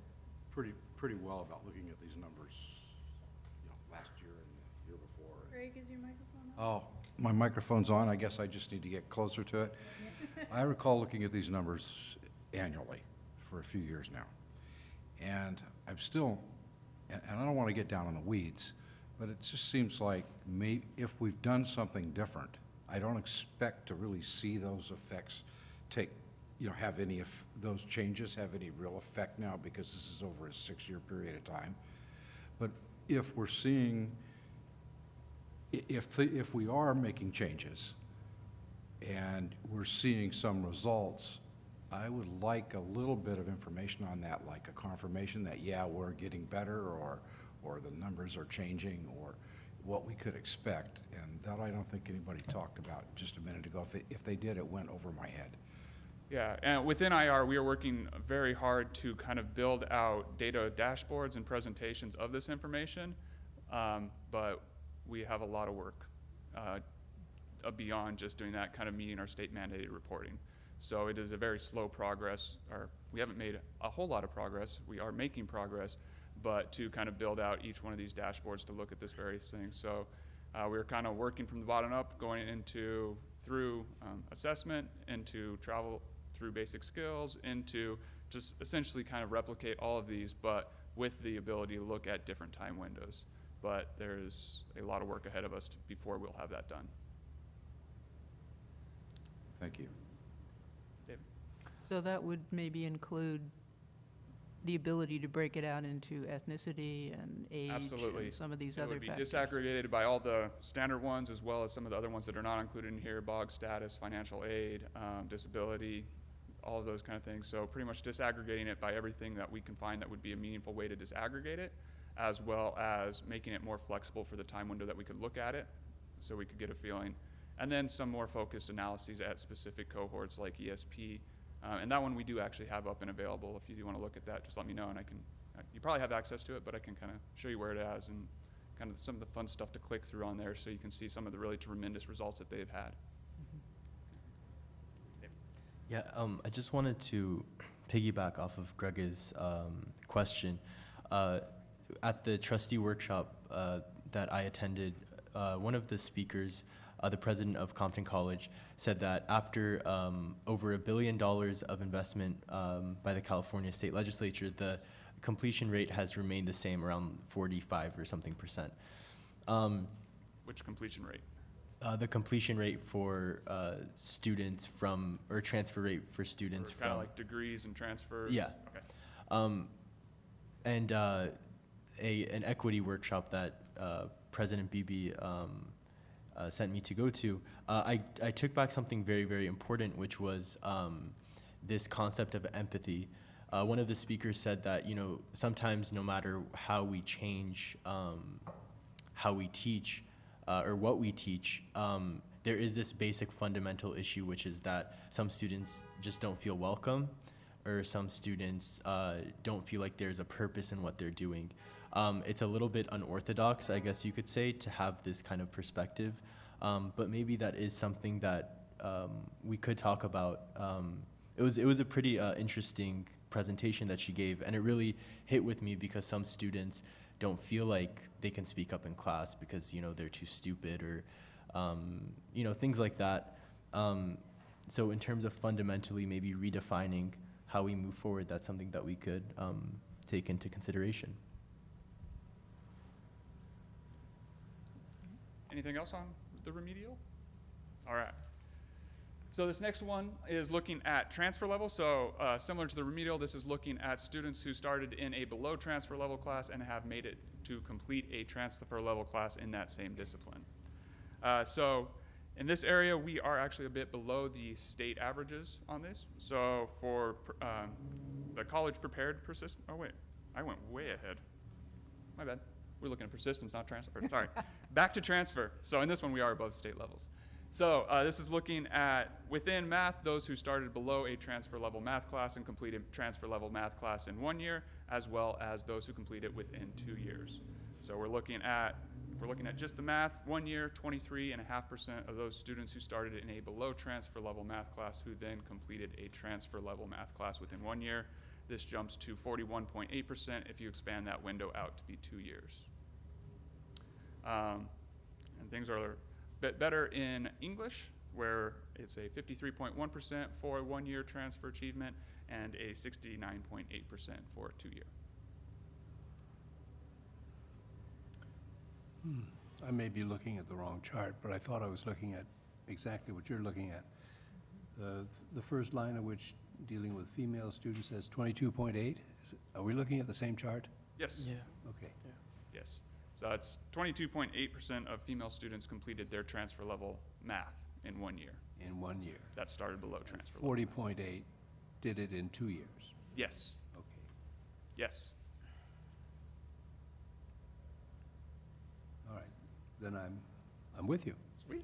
pretty well about looking at these numbers, last year and the year before. Greg, is your microphone on? Oh, my microphone's on. I guess I just need to get closer to it. I recall looking at these numbers annually for a few years now. And I'm still, and I don't want to get down in the weeds, but it just seems like if we've done something different, I don't expect to really see those effects have any of those changes have any real effect now, because this is over a 6-year period of time. But if we're seeing, if we are making changes and we're seeing some results, I would like a little bit of information on that, like a confirmation that, yeah, we're getting better, or the numbers are changing, or what we could expect. And that I don't think anybody talked about just a minute ago. If they did, it went over my head. Yeah, and within IR, we are working very hard to kind of build out data dashboards and presentations of this information, but we have a lot of work beyond just doing that, kind of meeting our state mandated reporting. So it is a very slow progress, or we haven't made a whole lot of progress. We are making progress, but to kind of build out each one of these dashboards to look at this various things. So we're kind of working from the bottom up, going through assessment, into travel through basic skills, into just essentially kind of replicate all of these, but with the ability to look at different time windows. But there's a lot of work ahead of us before we'll have that done. Thank you. David? So that would maybe include the ability to break it out into ethnicity and age Absolutely. and some of these It other would be factors. disaggregated by all the standard ones, as well as some of the other ones that are not included in here: BOG status, financial aid, disability, all of those kind of things. So pretty much disaggregating it by everything that we can find that would be a meaningful way to disaggregate it, as well as making it more flexible for the time window that we could look at it, so we could get a feeling. And then some more focused analyses at specific cohorts like ESP. And that one we do actually have up and available. If you do want to look at that, just let me know, and I can, you probably have access to it, but I can kind of show you where it is and kind of some of the fun stuff to click through on there, so you can see some of the really tremendous results that they've had. Yeah, I just wanted to piggyback off of Greg's question. At the trustee workshop that I attended, one of the speakers, the president of Compton College, said that after over $1 billion of investment by the California State Legislature, the completion rate has remained the same, around 45 or something %. Which completion rate? The completion rate for students from, or transfer rate for students Kind from. of like degrees and transfers? Yeah. Okay. And an equity workshop that President Beebe sent me to go to, I took back something very, very important, which was this concept of empathy. One of the speakers said that, sometimes no matter how we change how we teach or what we teach, there is this basic fundamental issue, which is that some students just don't feel welcome, or some students don't feel like there's a purpose in what they're doing. It's a little bit unorthodox, I guess you could say, to have this kind of perspective, but maybe that is something that we could talk about. It was a pretty interesting presentation that she gave, and it really hit with me, because some students don't feel like they can speak up in class because they're too stupid, or things like that. so in terms of fundamentally maybe redefining how we move forward, that's something that we could take into consideration. Anything else on the remedial? All right. So this next one is looking at transfer level. So similar to the remedial, this is looking at students who started in a below transfer level class and have made it to complete a transfer level class in that same discipline. So in this area, we are actually a bit below the state averages on this. So for the college prepared persistent, oh wait, I went way ahead. My bad. We're looking at persistence, not transfer. Sorry. Back to transfer. So in this one, we are above state levels. So this is looking at, within math, those who started below a transfer level math class and completed transfer level math class in 1 year, as well as those who complete it within 2 years. So we're looking at, if we're looking at just the math, 1 year, 23.5% of those students who started in a below transfer level math class who then completed a transfer level math class within 1 year. This jumps to 41.8% if you expand that window out to be 2 years. And things are a bit better in English, where it's a 53.1% for a 1 year transfer achievement and a 69.8% for a 2 year. I may be looking at the wrong chart, but I thought I was looking at exactly what you're looking at. The first line of which, dealing with female students, says 22.8. Are we looking at the same chart? Yes. Yeah. Okay. Yes. So it's 22.8% of female students completed their transfer level math in 1 year. In 1 year. That started below transfer level. 40.8 did it in 2 years. Yes. Okay. Yes. All right. Then I'm with you. Sweet.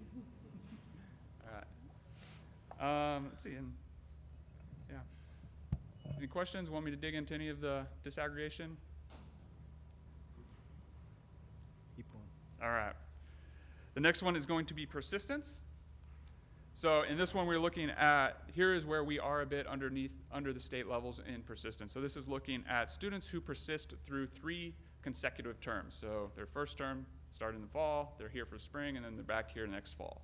All right. Let's see. Yeah. Any questions? Want me to dig into any of the disaggregation? All right. The next one is going to be persistence. So in this one, we're looking at, here is where we are a bit under the state levels in persistence. So this is looking at students who persist through 3 consecutive terms. So their first term started in the fall, they're here for spring, and then they're back here next fall.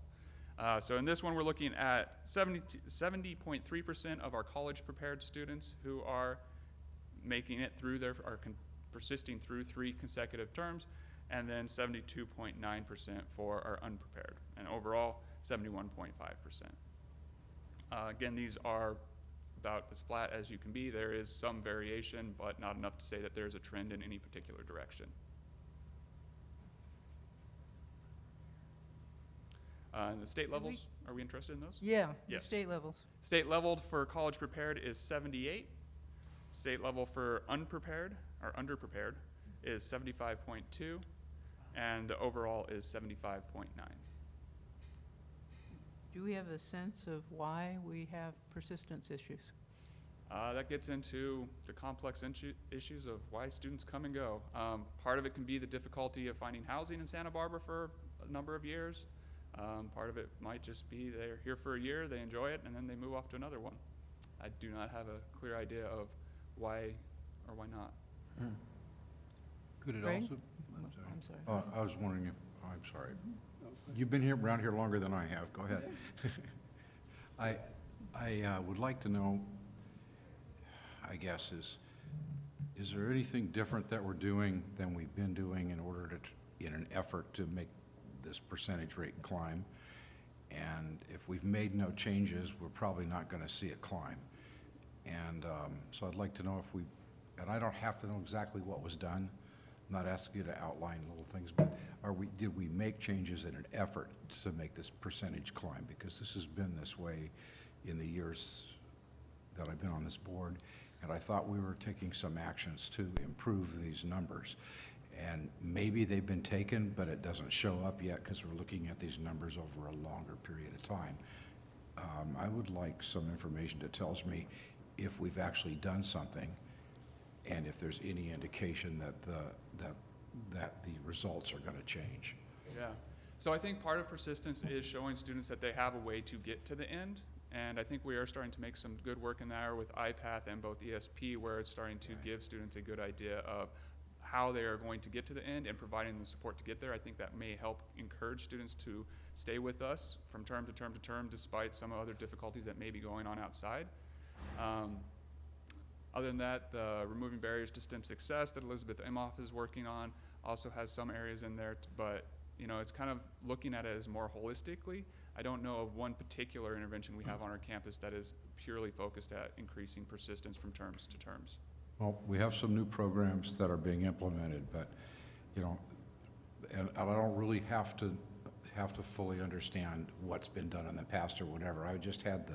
So in this one, we're looking at 70.3% of our college-prepared students who are making it through persisting through 3 consecutive terms, and then 72.9% for our unprepared, and overall 71.5%. Again, these are about as flat as you can be. There is some variation, but not enough to say that there's a trend in any particular direction. And the state levels, are we interested in those? Yeah, the Yes. state levels. State leveled for college prepared is 78. State level for unprepared or underprepared is 75.2, and the overall is 75.9. Do we have a sense of why we have persistence issues? That gets into the complex issues of why students come and go. Part of it can be the difficulty of finding housing in Santa Barbara for a number of years. Part of it might just be they're here for a year, they enjoy it, and then they move off to another one. I do not have a clear idea of why or why not. Could it Ray? also, I'm sorry. I'm sorry. I was wondering if, I'm sorry. You've been here, around here longer than I have. Go ahead. I would like to know, I guess, is there anything different that we're doing than we've been doing in order to, in an effort to make this percentage rate climb? And if we've made no changes, we're probably not going to see it climb. And so I'd like to know if we, and I don't have to know exactly what was done. I'm not asking you to outline little things, but did we make changes in an effort to make this percentage climb? Because this has been this way in the years that I've been on this board, and I thought we were taking some actions to improve these numbers. And maybe they've been taken, but it doesn't show up yet because we're looking at these numbers over a longer period of time. I would like some information that tells me if we've actually done something and if there's any indication that the results are going to change. Yeah. So I think part of persistence is showing students that they have a way to get to the end. And I think we are starting to make some good work in there with IPath and both ESP, where it's starting to give students a good idea of how they are going to get to the end and providing them the support to get there. I think that may help encourage students to stay with us from term to term to term, despite some other difficulties that may be going on outside. Other than that, the removing barriers to STEM success that Elizabeth Imhoff is working on also has some areas in there, but you know, it's kind of looking at it as more holistically. I don't know of one particular intervention we have on our campus that is purely focused at increasing persistence from terms to terms. Well, we have some new programs that are being implemented, but, you know, and I don't really have to fully understand what's been done in the past or whatever. I just had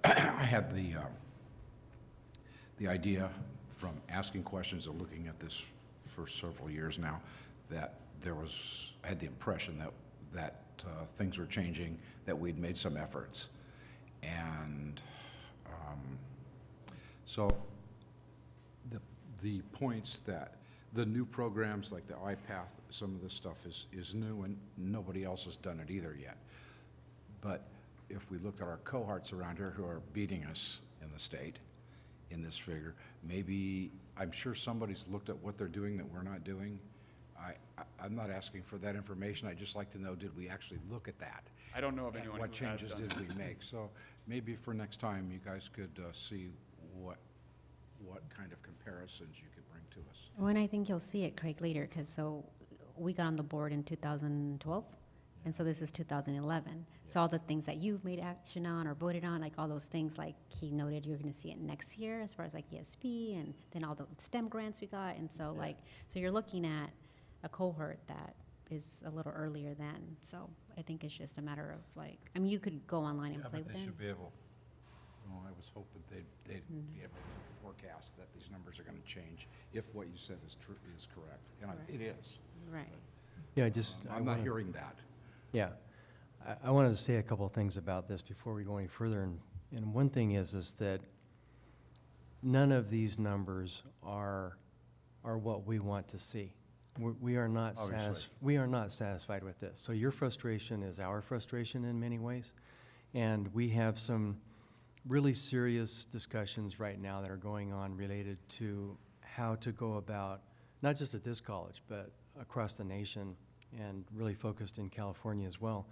I had the idea from asking questions and looking at this for several years now, that I had the impression that things were changing, that we'd made some efforts. And so the points that the new programs like the iPath, some of this stuff is new and nobody else has done it either yet. But if we looked at our cohorts around here who are beating us in the state in this figure, maybe, I'm sure somebody's looked at what they're doing that we're not doing. I'm not asking for that information. I'd just like to know, did we actually look at that? I don't know of And anyone what who has changes done did we make? So maybe for next time, you guys could see what kind of comparisons you could bring to us. Well, and I think you'll see it, Craig, later, because so we got on the board in 2012, and so this is 2011. So all the things that you've made action on or voted on, like all those things, like he noted, you're going to see it next year as far as like ESP and then all the STEM grants we got. And so so you're looking at a cohort that is a little earlier than. So I think it's just a matter of like, I mean, you could go online and play with They them. should be able, well, I was hoping they'd be able to forecast that these numbers are going to change if what you said is correct. And it is. Right. Yeah, I'm not hearing that. Yeah. I wanted to say a couple of things about this before we go any further. And one thing is that none of these numbers are what we want to see. We are not satisfied with this. So your frustration is our frustration in many ways. And we have some really serious discussions right now that are going on related to how to go about, not just at this college, but across the nation and really focused in California as well,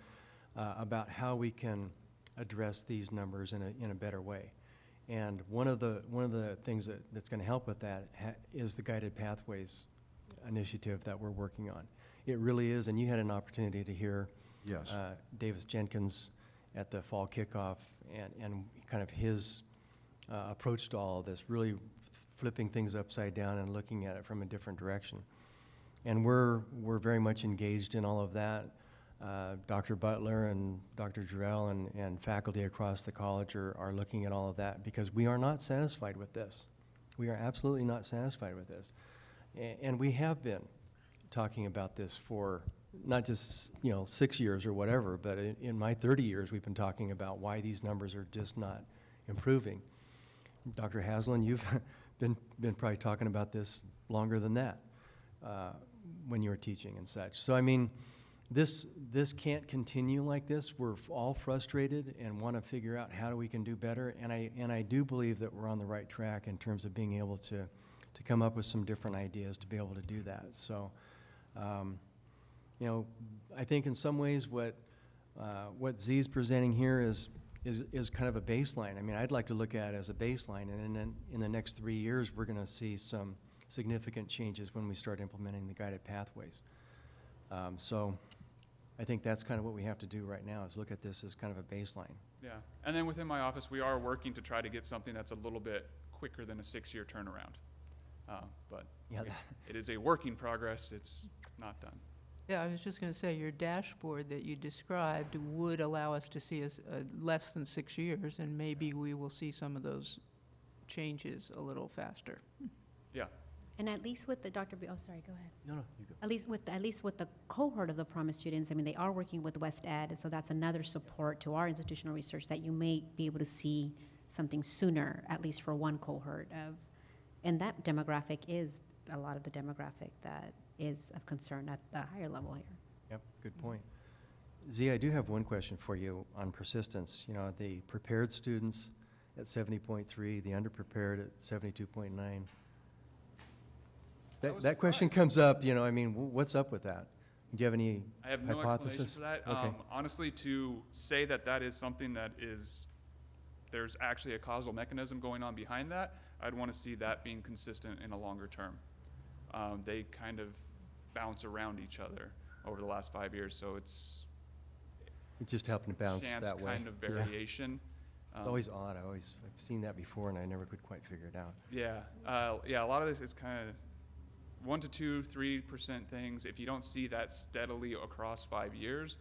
about how we can address these numbers in a better way. And one of the things that's going to help with that is the Guided Pathways initiative that we're working on. It really is, and you had an opportunity to hear Yes. Davis Jenkins at the fall kickoff and kind of his approach to all of this, really flipping things upside down and looking at it from a different direction. And we're very much engaged in all of that. Dr. Butler and Dr. Jarrell and faculty across the college are looking at all of that because we are not satisfied with this. We are absolutely not satisfied with this. And we have been talking about this for not just 6 years or whatever, but in my 30 years, we've been talking about why these numbers are just not improving. Dr. Haslam, you've been probably talking about this longer than that when you were teaching and such. So I mean, this can't continue like this. We're all frustrated and want to figure out how we can do better. And I do believe that we're on the right track in terms of being able to come up with some different ideas to be able to do that. So, I think in some ways what Z's presenting here is kind of a baseline. I mean, I'd like to look at it as a baseline, and then in the next 3 years, we're going to see some significant changes when we start implementing the Guided Pathways. So I think that's kind of what we have to do right now, is look at this as kind of a baseline. Yeah, and then within my office, we are working to try to get something that's a little bit quicker than a 6-year turnaround. But Yeah. it is a work in progress. It's not done. Yeah, I was just going to say, your dashboard that you described would allow us to see less than 6 years, and maybe we will see some of those changes a little faster. Yeah. And at least with the Dr. B, oh, sorry, go ahead. No, you go. At least with the cohort of the Promise students, I mean, they are working with West Ed, and so that's another support to our institutional research that you may be able to see something sooner, at least for one cohort of, and that demographic is a lot of the demographic that is of concern at the higher level here. Yep, good point. Z, I do have one question for you on persistence. The prepared students at 70.3, the underprepared at 72.9. was That question surprised. comes up, you know, I mean, what's up with that? Do you have any I have no explanation hypothesis? for that. Okay. Honestly, to say that that is something that is, there's actually a causal mechanism going on behind that, I'd want to see that being consistent in a longer term. They kind of bounce around each other over the last 5 years, so it's It just happened to bounce chance that way. kind of Yeah. variation. It's always odd. I've seen that before and I never could quite figure it out. Yeah, yeah, a lot of this is kind of 1 to 2, 3% things. If you don't see that steadily across 5 years,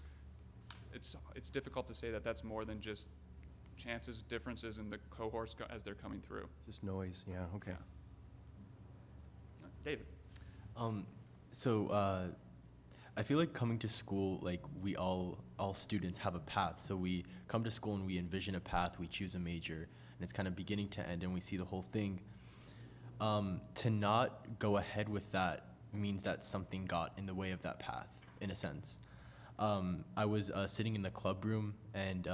it's difficult to say that that's more than just chances, differences in the cohorts as they're coming through. Just noise, yeah, okay. David? So I feel like coming to school, like we all students have a path. So we come to school and we envision a path, we choose a major, and it's kind of beginning to end and we see the whole thing. To not go ahead with that means that something got in the way of that path, in a sense. I was sitting in the club room and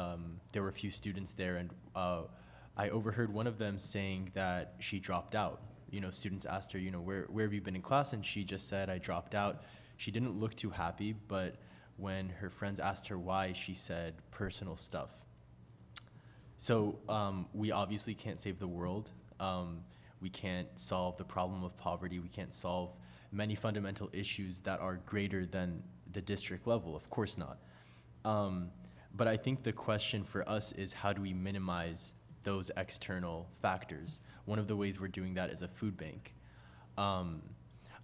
there were a few students there, and I overheard one of them saying that she dropped out. You know, students asked her, you know, where have you been in class? And she just said, I dropped out. She didn't look too happy, but when her friends asked her why, she said personal stuff. So we obviously can't save the world. We can't solve the problem of poverty. We can't solve many fundamental issues that are greater than the district level. Of course not. But I think the question for us is, how do we minimize those external factors? One of the ways we're doing that is a food bank.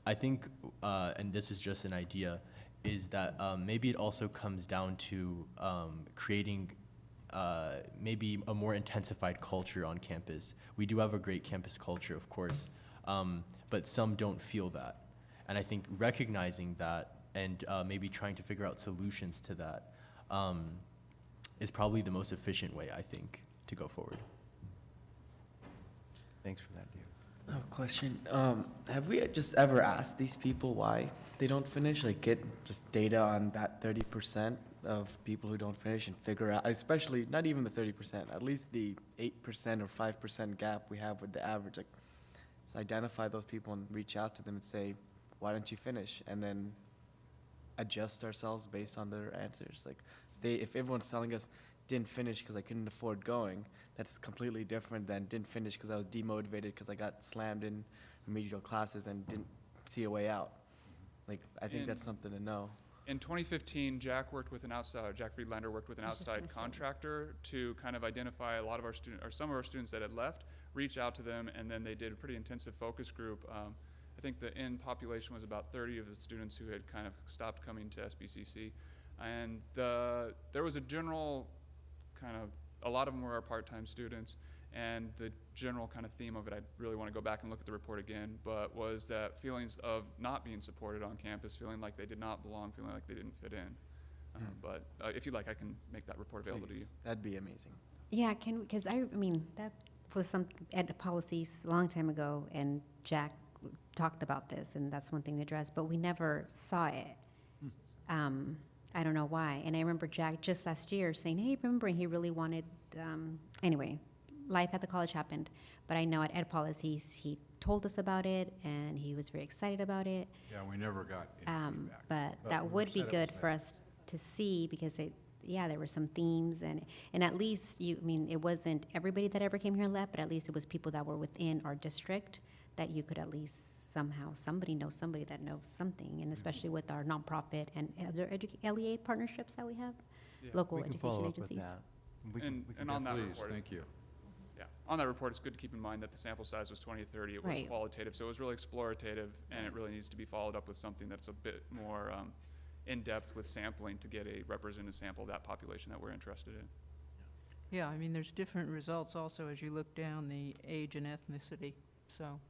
I think, and this is just an idea, is that maybe it also comes down to creating maybe a more intensified culture on campus. We do have a great campus culture, of course, but some don't feel that. And I think recognizing that and maybe trying to figure out solutions to that is probably the most efficient way, I think, to go forward. Thanks for that, David. I have a question. Have we just ever asked these people why they don't finish? Like, get just data on that 30% of people who don't finish and figure out, especially not even the 30%, at least the 8% or 5% gap we have with the average. Like, just identify those people and reach out to them and say, why don't you finish? And then adjust ourselves based on their answers. Like, if everyone's telling us didn't finish because I couldn't afford going, that's completely different than didn't finish because I was demotivated because I got slammed in remedial classes and didn't see a way out. Like, I think that's something to know. In 2015, Jack Friedlander worked with an outside contractor to kind of identify a lot of our students, or some of our students that had left, reach out to them, and then they did a pretty intensive focus group. I think the end population was about 30 of the students who had kind of stopped coming to SBCC. And there was a general kind of, a lot of them were our part-time students, and the general kind of theme of it, I really want to go back and look at the report again, but was that feelings of not being supported on campus, feeling like they did not belong, feeling like they didn't fit in. But if you'd like, I can make that report available to you. That'd be amazing. Yeah, because I mean, that was some ed policies a long time ago, and Jack talked about this, and that's one thing we addressed, but we never saw it. I don't know why. And I remember Jack just last year saying, hey, remember, he really wanted, anyway, life at the college happened. But I know at ed policies, he told us about it, and he was very excited about it. Yeah, we never got any feedback. But that would be good for us to see, because there were some themes, and at least it wasn't everybody that ever came here and left, but at least it was people that were within our district that you could at least somehow, somebody knows somebody that knows something, and especially with our nonprofit and other LEA partnerships that we have, local We can education follow up with agencies. that. We can And on that Please, report, thank you. yeah, on that report, it's good to keep in mind that the sample size was 20 to 30. It was Right. qualitative, so it was really explorative, and it really needs to be followed up with something that's a bit more in-depth with sampling to get a representative sample of that population that we're interested in. Yeah, I mean, there's different results also as you look down the age and ethnicity, so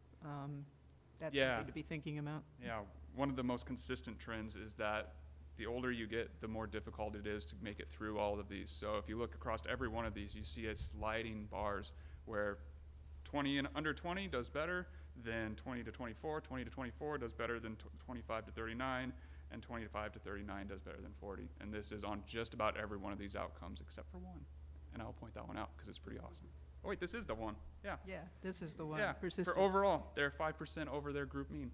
that's Yeah. something to be thinking about. Yeah, one of the most consistent trends is that the older you get, the more difficult it is to make it through all of these. So if you look across every one of these, you see a sliding bars where 20 and under 20 does better than 20 to 24, 20 to 24 does better than 25 to 39, and 25 to 39 does better than 40. And this is on just about every one of these outcomes except for one. And I'll point that one out because it's pretty awesome. Oh wait, this is the one. Yeah. Yeah, this is the one. Yeah, persistent. for overall, they're 5% over their group mean,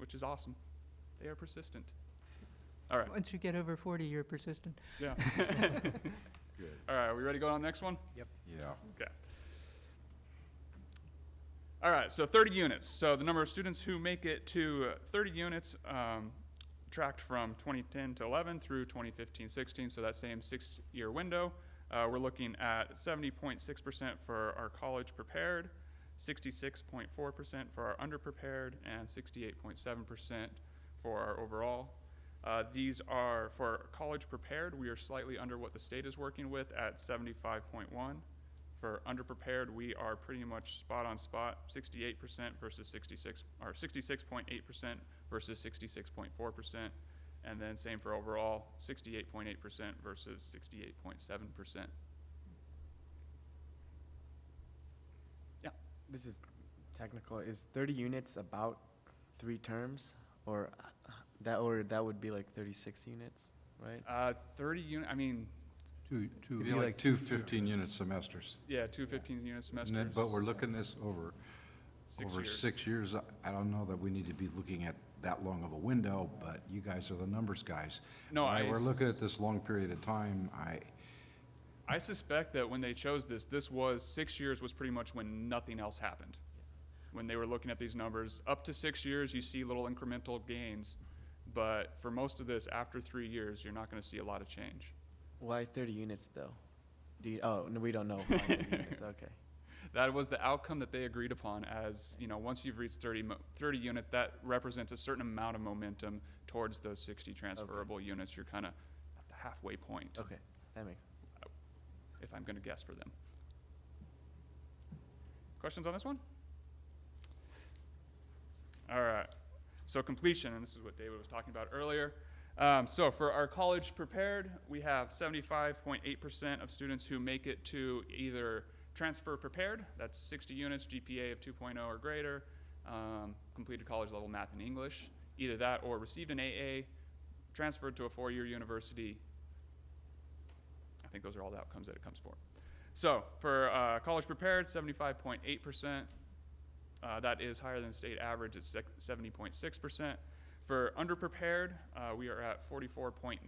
which is awesome. They are persistent. All right. Once you get over 40, you're persistent. Yeah. Good. All right, are we ready to go on to the next one? Yeah. Okay. All right, so 30 units. So the number of students who make it to 30 units tracked from 2010 to 11 through 2015-16, so that same 6-year window. We're looking at 70.6% for our college prepared, 66.4% for our underprepared, and 68.7% for our overall. These are, for college prepared, we are slightly under what the state is working with at 75.1. For underprepared, we are pretty much spot on spot, 68% versus 66, or 66.8% versus 66.4%. And then same for overall, 68.8% versus 68.7%. Yeah. This is technical. Is 30 units about 3 terms, or that would be like 36 units, right? 30 unit, I mean, It'd be like two 15-unit semesters. yeah, 2 15-unit And semesters. then- But we're looking this over 6 over years. 6 years. I don't know that we need to be looking at that long of a window, but you guys are the numbers guys. No, Why I we're looking at this long period of time, I suspect that when they chose this was 6 years was pretty much when nothing else happened. When they were looking at these numbers, up to 6 years, you see little incremental gains. But for most of this, after 3 years, you're not going to see a lot of change. Why 30 units though? Oh, no, we don't know. Why 30 units. Okay. That was the outcome that they agreed upon as, once you've reached 30 units, that represents a certain amount of momentum towards those 60 transferable units. You're kind of at the halfway point, Okay, that makes sense. if I'm going to guess for them. Questions on this one? All right. So completion, and this is what David was talking about earlier. So for our college prepared, we have 75.8% of students who make it to either transfer prepared, that's 60 units, GPA of 2.0 or greater, completed college level math and English, either that or received an AA, transferred to a 4-year university. I think those are all the outcomes that it comes for. So for college prepared, 75.8%. That is higher than the state average at 70.6%. For underprepared, we are at 44.9%,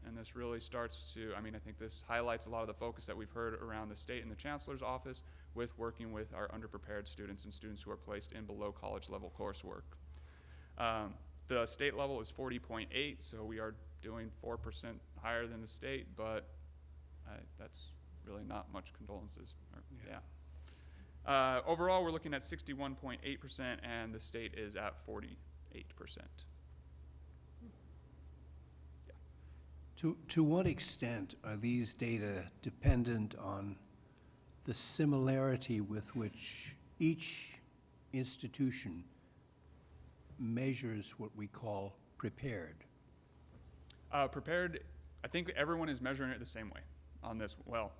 and this really starts to, I think this highlights a lot of the focus that we've heard around the state and the chancellor's office with working with our underprepared students and students who are placed in below college level coursework. The state level is 40.8, so we are doing 4% higher than the state, but that's really not much condolences. Overall, we're looking at 61.8%, and the state is at 48%. To what extent are these data dependent on the similarity with which each institution measures what we call prepared? Prepared, I think everyone is measuring it the same way on this, well,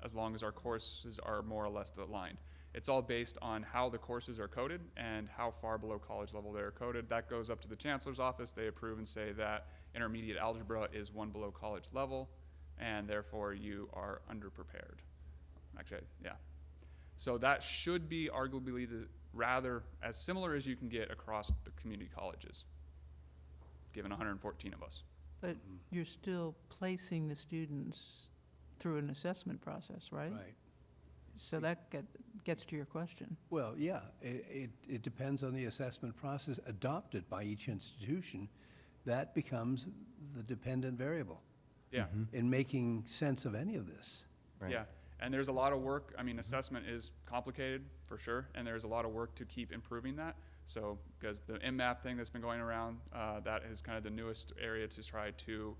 as long as our courses are more or less aligned. It's all based on how the courses are coded and how far below college level they're coded. That goes up to the chancellor's office. They approve and say that intermediate algebra is 1 below college level, and therefore you are underprepared. Actually, yeah. So that should be arguably rather as similar as you can get across the community colleges, given 114 of us. But you're still placing the students through an assessment process, right? Right. So that gets to your question. Well, yeah, it depends on the assessment process adopted by each institution. That becomes the dependent variable Yeah. in making sense of any of this. Right. Yeah, and there's a lot of work. Assessment is complicated for sure, and there's a lot of work to keep improving that. So, because the MMAP thing that's been going around, that is kind of the newest area to try to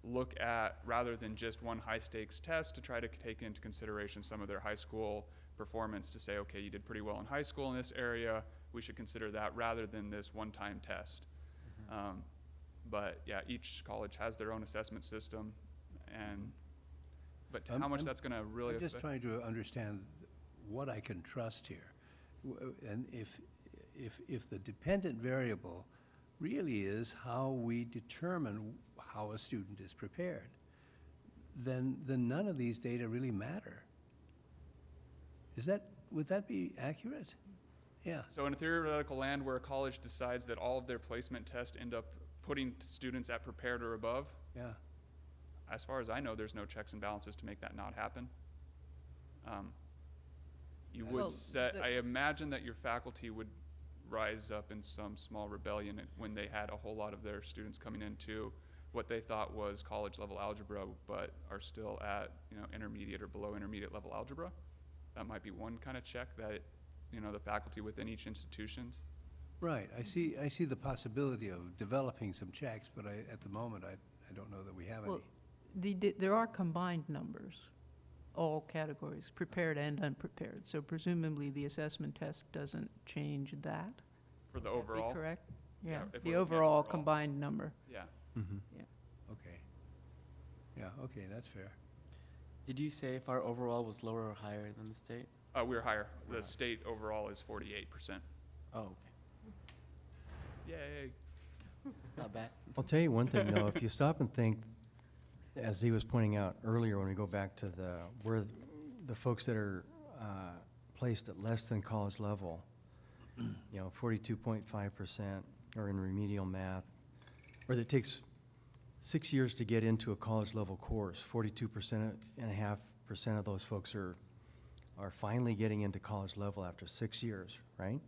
look at, rather than just one high stakes test, to try to take into consideration some of their high school performance to say, okay, you did pretty well in high school in this area, we should consider that rather than this one-time test. But yeah, each college has their own assessment system, and but how much that's going to really I'm just affect. trying to understand what I can trust here. And if the dependent variable really is how we determine how a student is prepared, then none of these data really matter. Would that be accurate? Yeah. So in a theoretical land where a college decides that all of their placement tests end up putting students at prepared or above, Yeah. as far as I know, there's no checks and balances to make that not happen. You Well, would set, the- I imagine that your faculty would rise up in some small rebellion when they had a whole lot of their students coming into what they thought was college level algebra, but are still at, intermediate or below intermediate level algebra. That might be one kind of check that, the faculty within each institutions. Right, I see the possibility of developing some checks, but at the moment, I don't know that we have Well, any. there are combined numbers, all categories, prepared and unprepared. So presumably, the assessment test doesn't change that. For the Would that be overall? correct? Yeah, Yeah, if the we're looking at overall overall. combined number. Yeah. Okay. Yeah, okay, that's fair. Did you say if our overall was lower or higher than the state? We're higher. The state overall is 48%. Oh, okay. Yay. Not bad. I'll tell you one thing, though, if you stop and think, as he was pointing out earlier, when we go back to where the folks that are placed at less than college level, 42.5% are in remedial math, or that it takes 6 years to get into a college level course, 42.5% of those folks are finally getting into college level after 6 years, right?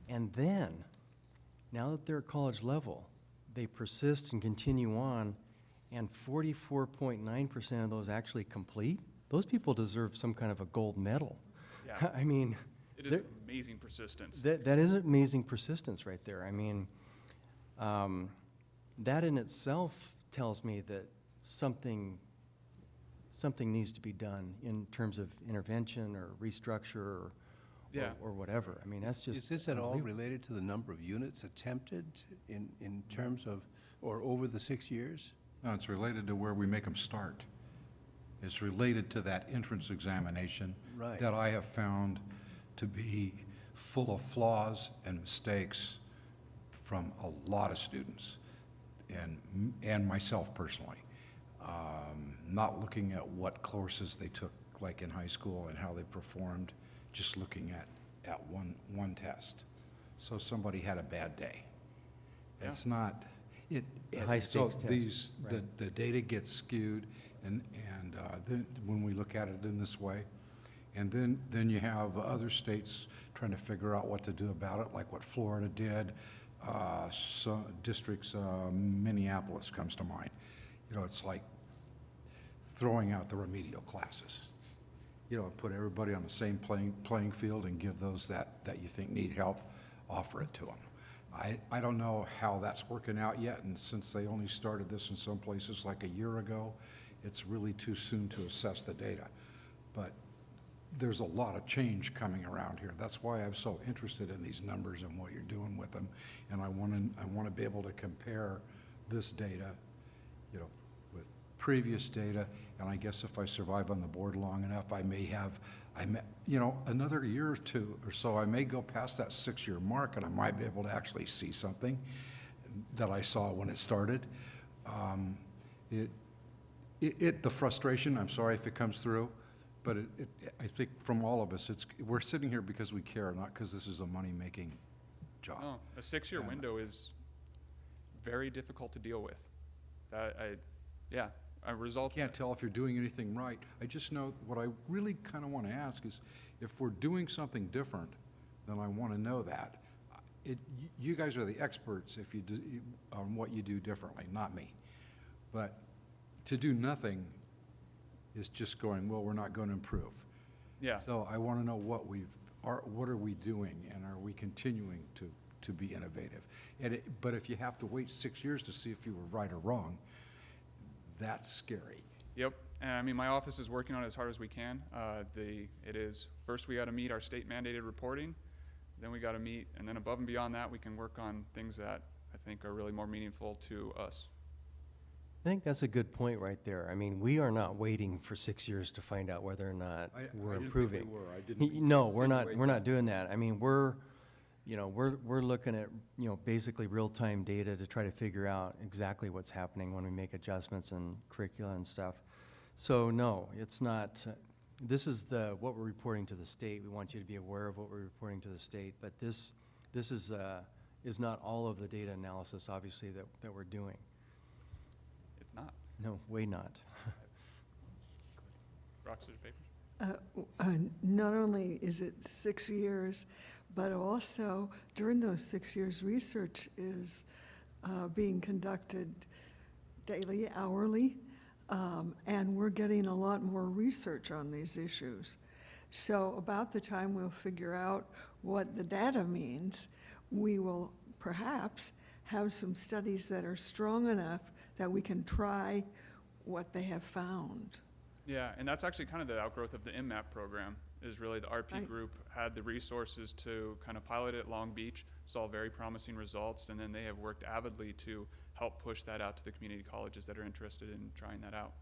And then, now that they're at college level, they persist and continue on, and 44.9% of those actually complete. Those people deserve some kind of a gold medal. Yeah. I mean, It is they're- amazing persistence. that is amazing persistence right there. I mean, that in itself tells me that something needs to be done in terms of intervention or restructure Yeah. or whatever. I mean, that's just. Is this at all unbelievable. related to the number of units attempted in terms of, or over the 6 years? No, it's related to where we make them start. It's related to that entrance examination Right. that I have found to be full of flaws and mistakes from a lot of students, and myself personally. Not looking at what courses they took, like in high school, and how they performed, just looking at one test. So somebody had a bad day. It's not, The high so stakes test, these, right. the data gets skewed, and then, when we look at it in this way, and then you have other states trying to figure out what to do about it, like what Florida did, so districts, Minneapolis comes to mind. It's like throwing out the remedial classes. Put everybody on the same playing field and give those that you think need help, offer it to them. I don't know how that's working out yet, and since they only started this in some places like a year ago, it's really too soon to assess the data. But there's a lot of change coming around here. That's why I'm so interested in these numbers and what you're doing with them. And I want to be able to compare this data, with previous data. And I guess if I survive on the board long enough, I may, another year or two or so, I may go past that 6-year mark, and I might be able to actually see something that I saw when it started. The frustration, I'm sorry if it comes through, but I think from all of us, we're sitting here because we care, not because this is a money-making job. Oh, a 6-year window is very difficult to deal with. A result. Can't tell if you're doing anything right. I just know, what I really kind of want to ask is, if we're doing something different, then I want to know that. You guys are the experts on what you do differently, not me. But to do nothing is just going, well, we're not going to improve. Yeah. So I want to know what are we doing, and are we continuing to be innovative? But if you have to wait 6 years to see if you were right or wrong, that's scary. Yep, and I mean, my office is working on it as hard as we can. First we got to meet our state mandated reporting, then we got to meet, and then above and beyond that, we can work on things that I think are really more meaningful to us. I think that's a good point right there. I mean, we are not waiting for 6 years to find out whether or not I we're didn't improving. think we were. I didn't No, we're insinuate not that. doing that. I mean, we're looking at, basically real-time data to try to figure out exactly what's happening when we make adjustments in curricula and stuff. So no, it's not, this is what we're reporting to the state. We want you to be aware of what we're reporting to the state, but this is not all of the data analysis, obviously, that we're doing. It's not. No, way not. Rock, scissors, paper. Not only is it 6 years, but also during those 6 years, research is being conducted daily, hourly, and we're getting a lot more research on these issues. So about the time we'll figure out what the data means, we will perhaps have some studies that are strong enough that we can try what they have found. Yeah, and that's actually kind of the outgrowth of the MMAP program, is really the RP Right. group had the resources to kind of pilot it at Long Beach, saw very promising results, and then they have worked avidly to help push that out to the community colleges that are interested in trying that out,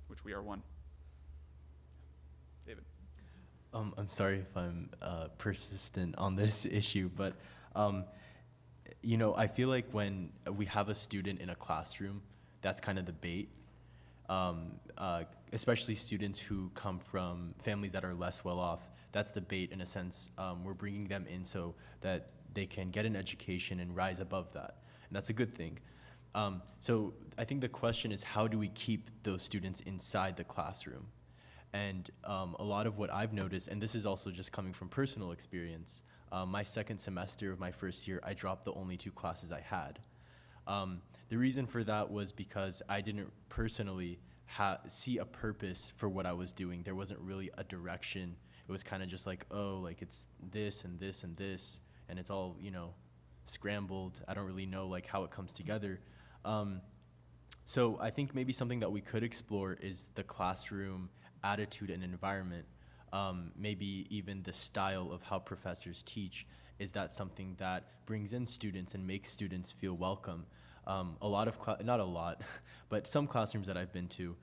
which we are one. David. I'm sorry if I'm persistent on this issue, but you know, I feel like when we have a student in a classroom, that's kind of the bait. Especially students who come from families that are less well off, that's the bait in a sense. We're bringing them in so that they can get an education and rise above that, and that's a good thing. So I think the question is, how do we keep those students inside the classroom? And a lot of what I've noticed, and this is also just coming from personal experience, my second semester of my first year, I dropped the only 2 classes I had. The reason for that was because I didn't personally see a purpose for what I was doing. There wasn't really a direction. It was kind of just like, oh, like it's this and this and this, and it's all, you know, scrambled. I don't really know like how it comes together. So I think maybe something that we could explore is the classroom attitude and environment. Maybe even the style of how professors teach. Is that something that brings in students and makes students feel welcome? A lot of, not a lot, but some classrooms that I've been to,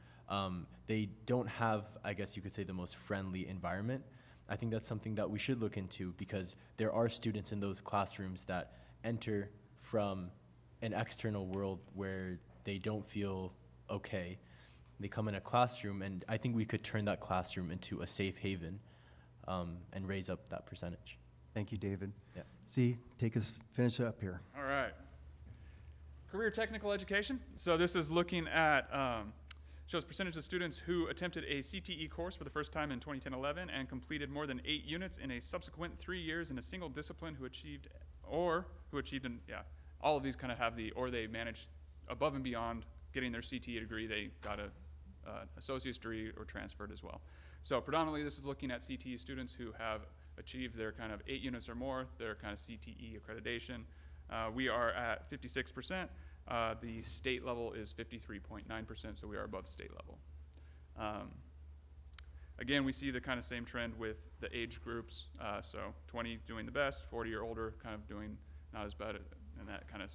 they don't have, I guess you could say, the most friendly environment. I think that's something that we should look into, because there are students in those classrooms that enter from an external world where they don't feel okay. They come in a classroom, and I think we could turn that classroom into a safe haven, and raise up that percentage. Thank you, David. Yeah. See, finish up here. All right. Career technical education. So this is looking at, shows percentage of students who attempted a CTE course for the first time in 2010-11 and completed more than 8 units in a subsequent 3 years in a single discipline who achieved, all of these kind of have or they managed above and beyond getting their CTE degree, they got a associate's degree or transferred as well. So predominantly this is looking at CTE students who have achieved their kind of 8 units or more, their kind of CTE accreditation. We are at 56%. The state level is 53.9%, so we are above state level. Again, we see the kind of same trend with the age groups. So 20 doing the best, 40 or older kind of doing not as bad, and that kind of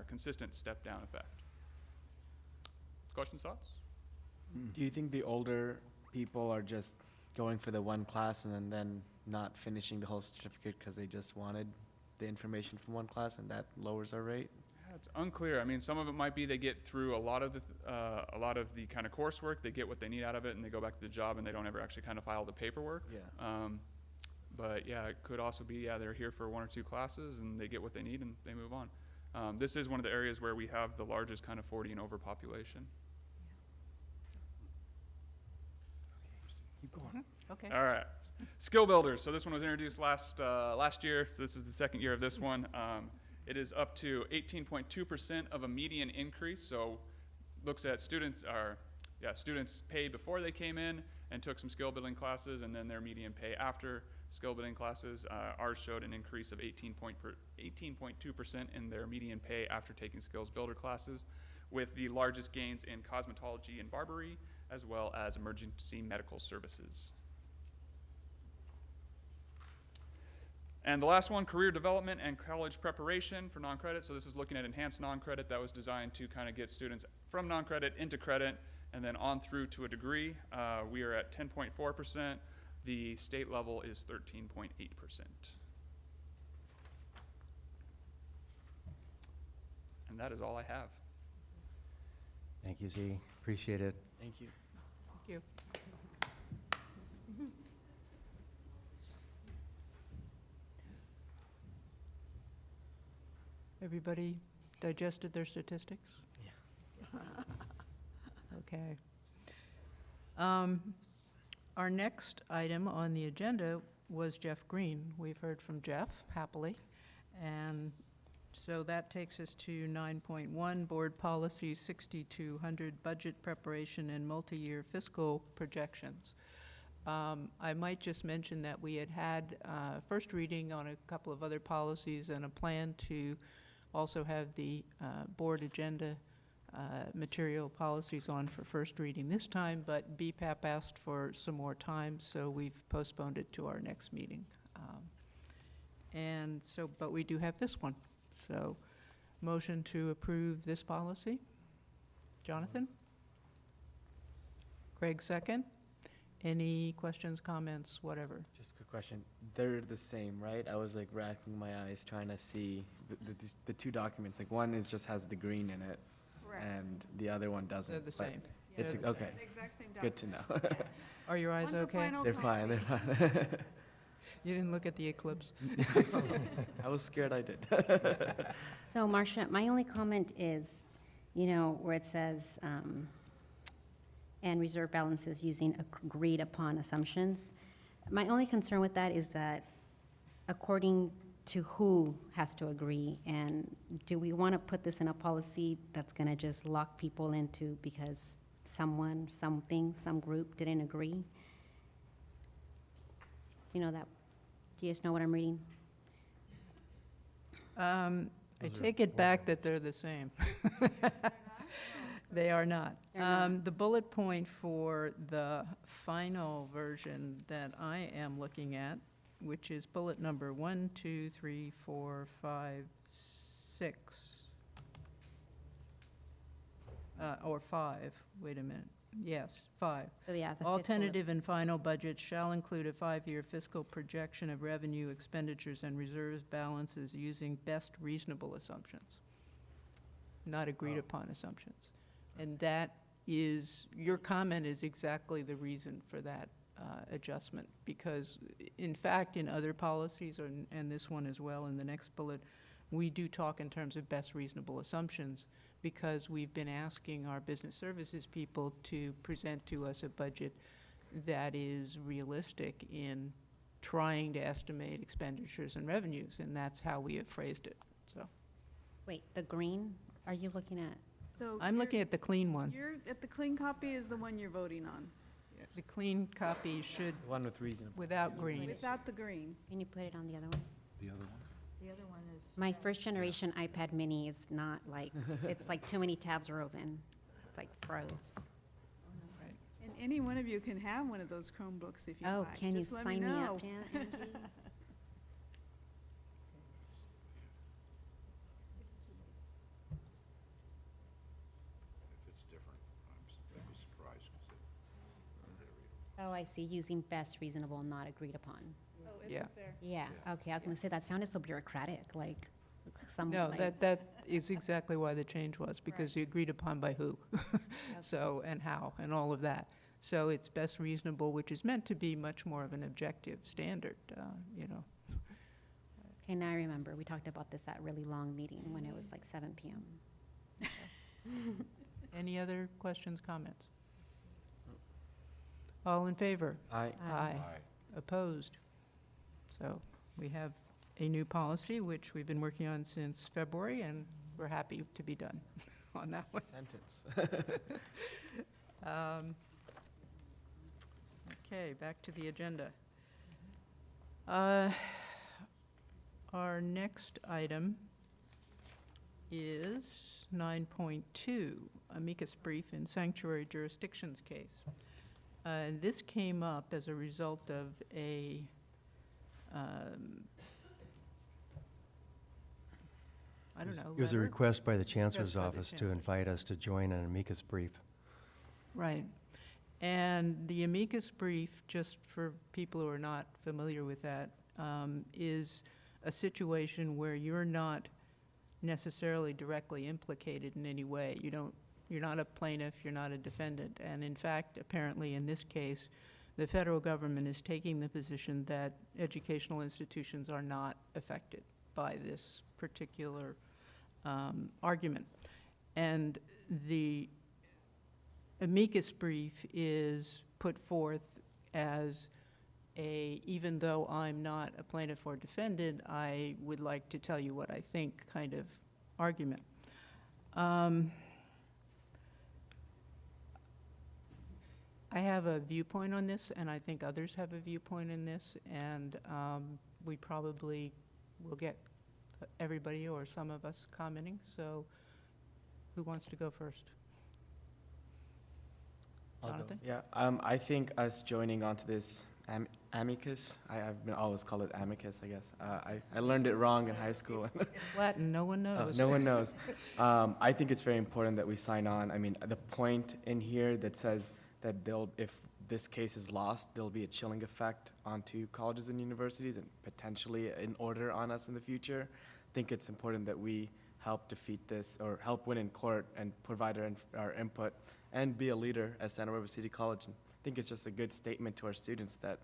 consistent step down effect. Questions, thoughts? Do you think the older people are just going for the one class and then not finishing the whole certificate because they just wanted the information from one class, and that lowers our rate? Yeah, it's unclear. I mean, some of it might be they get through a lot of the kind of coursework, they get what they need out of it, and they go back to the job, and they don't ever actually kind of file the paperwork. Yeah. But yeah, it could also be, they're here for 1 or 2 classes, and they get what they need, and they move on. This is one of the areas where we have the largest kind of 40 and over population. Keep going. Okay. All right, skill builders. So this one was introduced last year. So this is the second year of this one. It is up to 18.2% of a median increase. So looks at students paid before they came in and took some skill building classes, and then their median pay after skill building classes. Ours showed an increase of 18.2% in their median pay after taking skills builder classes, with the largest gains in cosmetology and barbery, as well as emergency medical services. And the last one, career development and college preparation for non-credit. So this is looking at enhanced non-credit that was designed to kind of get students from non-credit into credit and then on through to a degree. We are at 10.4%. The state level is 13.8%. And that is all I have. Thank you, Z. Appreciate it. Thank you. Thank you. Everybody digested their statistics? Okay. Our next item on the agenda was Jeff Green. We've heard from Jeff, happily. And so that takes us to 9.1, Board Policy 6200, Budget Preparation and Multi-Year Fiscal Projections. I might just mention that we had first reading on a couple of other policies and a plan to also have the board agenda material policies on for first reading this time, but BPAP asked for some more time, so we've postponed it to our next meeting. And so, but we do have this one. So, motion to approve this policy. Jonathan? Craig, second. Any questions, comments, whatever? Just a quick question. They're the same, right? I was like racking my eyes trying to see the two documents. Like one is just has the green in it, Correct. and the other one doesn't. They're the but same. It's They're the okay. The exact same Good to document. know. Are your eyes One's a okay? final They're fine. They're copy. fine. You didn't look at the eclipse? I was scared I did. So, Marcia, my only comment is, you know, where it says, and reserve balances using agreed-upon assumptions. My only concern with that is that according to who has to agree, and do we want to put this in a policy that's going to just lock people into because someone, something, some group didn't agree? Do you know that? Do you guys know what I'm reading? I take it back that they're the same. They are not. They're not. The bullet point for the final version that I am looking at, which is bullet number 1, 2, 3, 4, 5, 6, or 5, wait a minute, yes, 5. So, yeah, the All fifth bullet. tentative and final budgets shall include a 5-year fiscal projection of revenue, expenditures, and reserves balances using best reasonable assumptions, not agreed-upon assumptions. And that is, your comment is exactly the reason for that adjustment, because in fact, in other policies, and this one as well, in the next bullet, we do talk in terms of best reasonable assumptions, because we've been asking our business services people to present to us a budget that is realistic in trying to estimate expenditures and revenues, and that's how we have phrased it, so. Wait, the green, are you looking at? So I'm looking at the clean one. the clean copy is the one you're voting on, The clean copy should, One with reasonable. without green. without the green. Can you put it on the other one? The other one? The other one is. My first generation iPad mini is not like, it's like too many tabs are open. It's like froze. And any one of you can have one of those Chromebooks if you Oh, like. can you Just let sign me know. up, Angie? If it's different, I'd be surprised, 'cause Oh, I see, using best reasonable, not agreed upon. Oh, it's Yeah. up there. Yeah, Yeah. okay, I was gonna say, that sounded so bureaucratic, like, some, No, like. that is exactly why the change was, because you agreed upon by who, so, and how, and all of that. So it's best reasonable, which is meant to be much more of an objective standard, you know. Okay, now I remember, we talked about this at really long meeting when it was like 7 PM. Any other questions, comments? All in favor? Aye. Aye. Opposed? So we have a new policy, which we've been working on since February, and we're happy to be done on that one. Sentence. Okay, back to the agenda. Our next item is 9.2, amicus brief in sanctuary jurisdictions case. And this came up as a result of a, I don't know, It was a letter? request by the Chancellor's Request by the office to Chancellor. invite us to join an amicus brief. Right. And the amicus brief, just for people who are not familiar with that, is a situation where you're not necessarily directly implicated in any way. You're not a plaintiff, you're not a defendant. And in fact, apparently in this case, the federal government is taking the position that educational institutions are not affected by this particular argument. And the amicus brief is put forth as even though I'm not a plaintiff or defendant, I would like to tell you what I think kind of argument. I have a viewpoint on this, and I think others have a viewpoint in this, and we probably will get everybody or some of us commenting. So who wants to go first? Jonathan? Yeah, I think us joining onto this amicus, I've been always called it amicus, I guess. I learned it wrong in high school. It's Latin, no one knows. No one knows. I think it's very important that we sign on. I mean, the point in here that says that if this case is lost, there'll be a chilling effect onto colleges and universities and potentially an order on us in the future. I think it's important that we help defeat this or help win in court and provide our input and be a leader at Santa Barbara City College. And I think it's just a good statement to our students that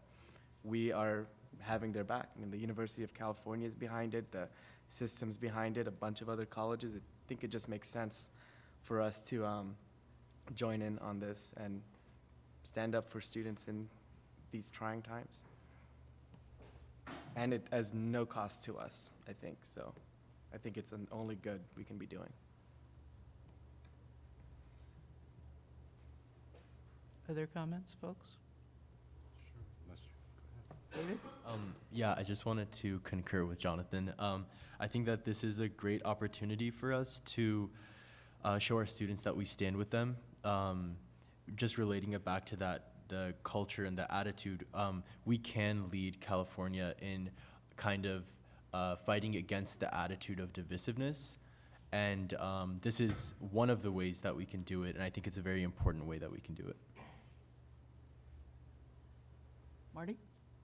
we are having their back. I mean, the University of California is behind it, the system's behind it, a bunch of other colleges. I think it just makes sense for us to join in on this and stand up for students in these trying times. And it has no cost to us, I think. So I think it's an only good we can be doing. Other comments, folks? David? Yeah, I just wanted to concur with Jonathan. I think that this is a great opportunity for us to show our students that we stand with them. Just relating it back to the culture and the attitude, we can lead California in kind of fighting against the attitude of divisiveness. And this is one of the ways that we can do it, and I think it's a very important way that we can do it. Marty?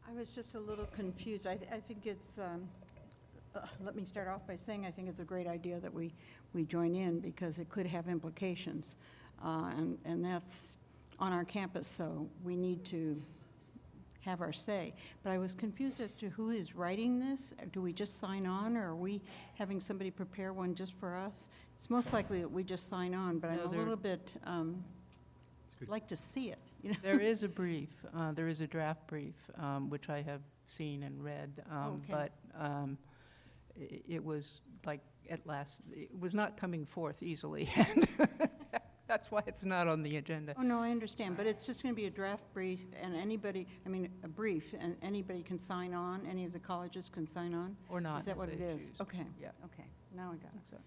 I was just a little confused. I think it's, let me start off by saying I think it's a great idea that we join in because it could have implications. And that's on our campus, so we need to have our say. But I was confused as to who is writing this. Do we just sign on, or are we having somebody prepare one just for us? It's most likely that we just sign on, but No, I'm a little bit, like to see it. You know? There is a brief, there is a draft brief, which I have seen and read, Okay. but it was like at last, it was not coming forth easily. And that's why it's not on the agenda. Oh, no, I understand, but it's just going to be a draft brief, and anybody, I mean, a brief, and anybody can sign on, any of the colleges can sign on? Or not, Is that as what it they is? choose. Okay. Yeah. Okay, now I got it. So,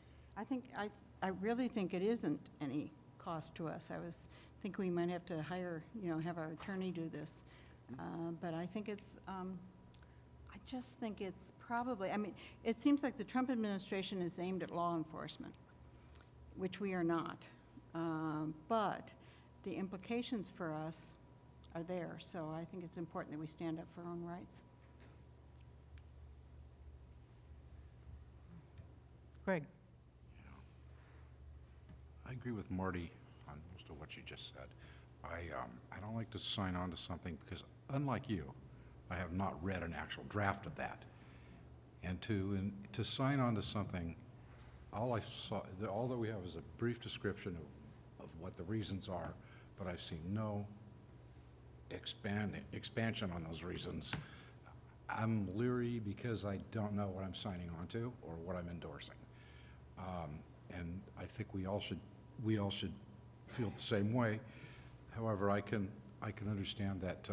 I really think it isn't any cost to us. Think we might have to hire, have our attorney do this. But I think it's, I just think it's probably, I mean, it seems like the Trump administration is aimed at law enforcement, which we are not. But the implications for us are there, so I think it's important that we stand up for our own rights. Greg? I agree with Marty on most of what you just said. I don't like to sign on to something because, unlike you, I have not read an actual draft of that. And to sign on to something, all that we have is a brief description of what the reasons are, but I've seen no expansion on those reasons. I'm leery because I don't know what I'm signing on to or what I'm endorsing. And I think we all should feel the same way. However, I can understand that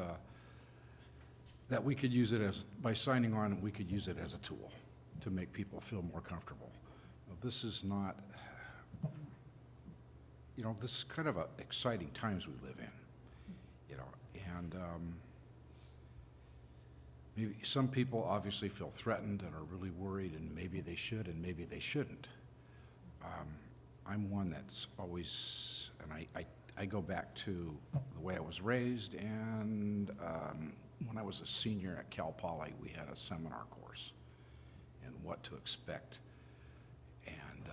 that we could use it by signing on, we could use it as a tool to make people feel more comfortable. This is not, this is kind of exciting times we live in, and maybe some people obviously feel threatened and are really worried, and maybe they should and maybe they shouldn't. I'm one that's always, and I go back to the way I was raised, and when I was a senior at Cal Poly, we had a seminar course in what to expect and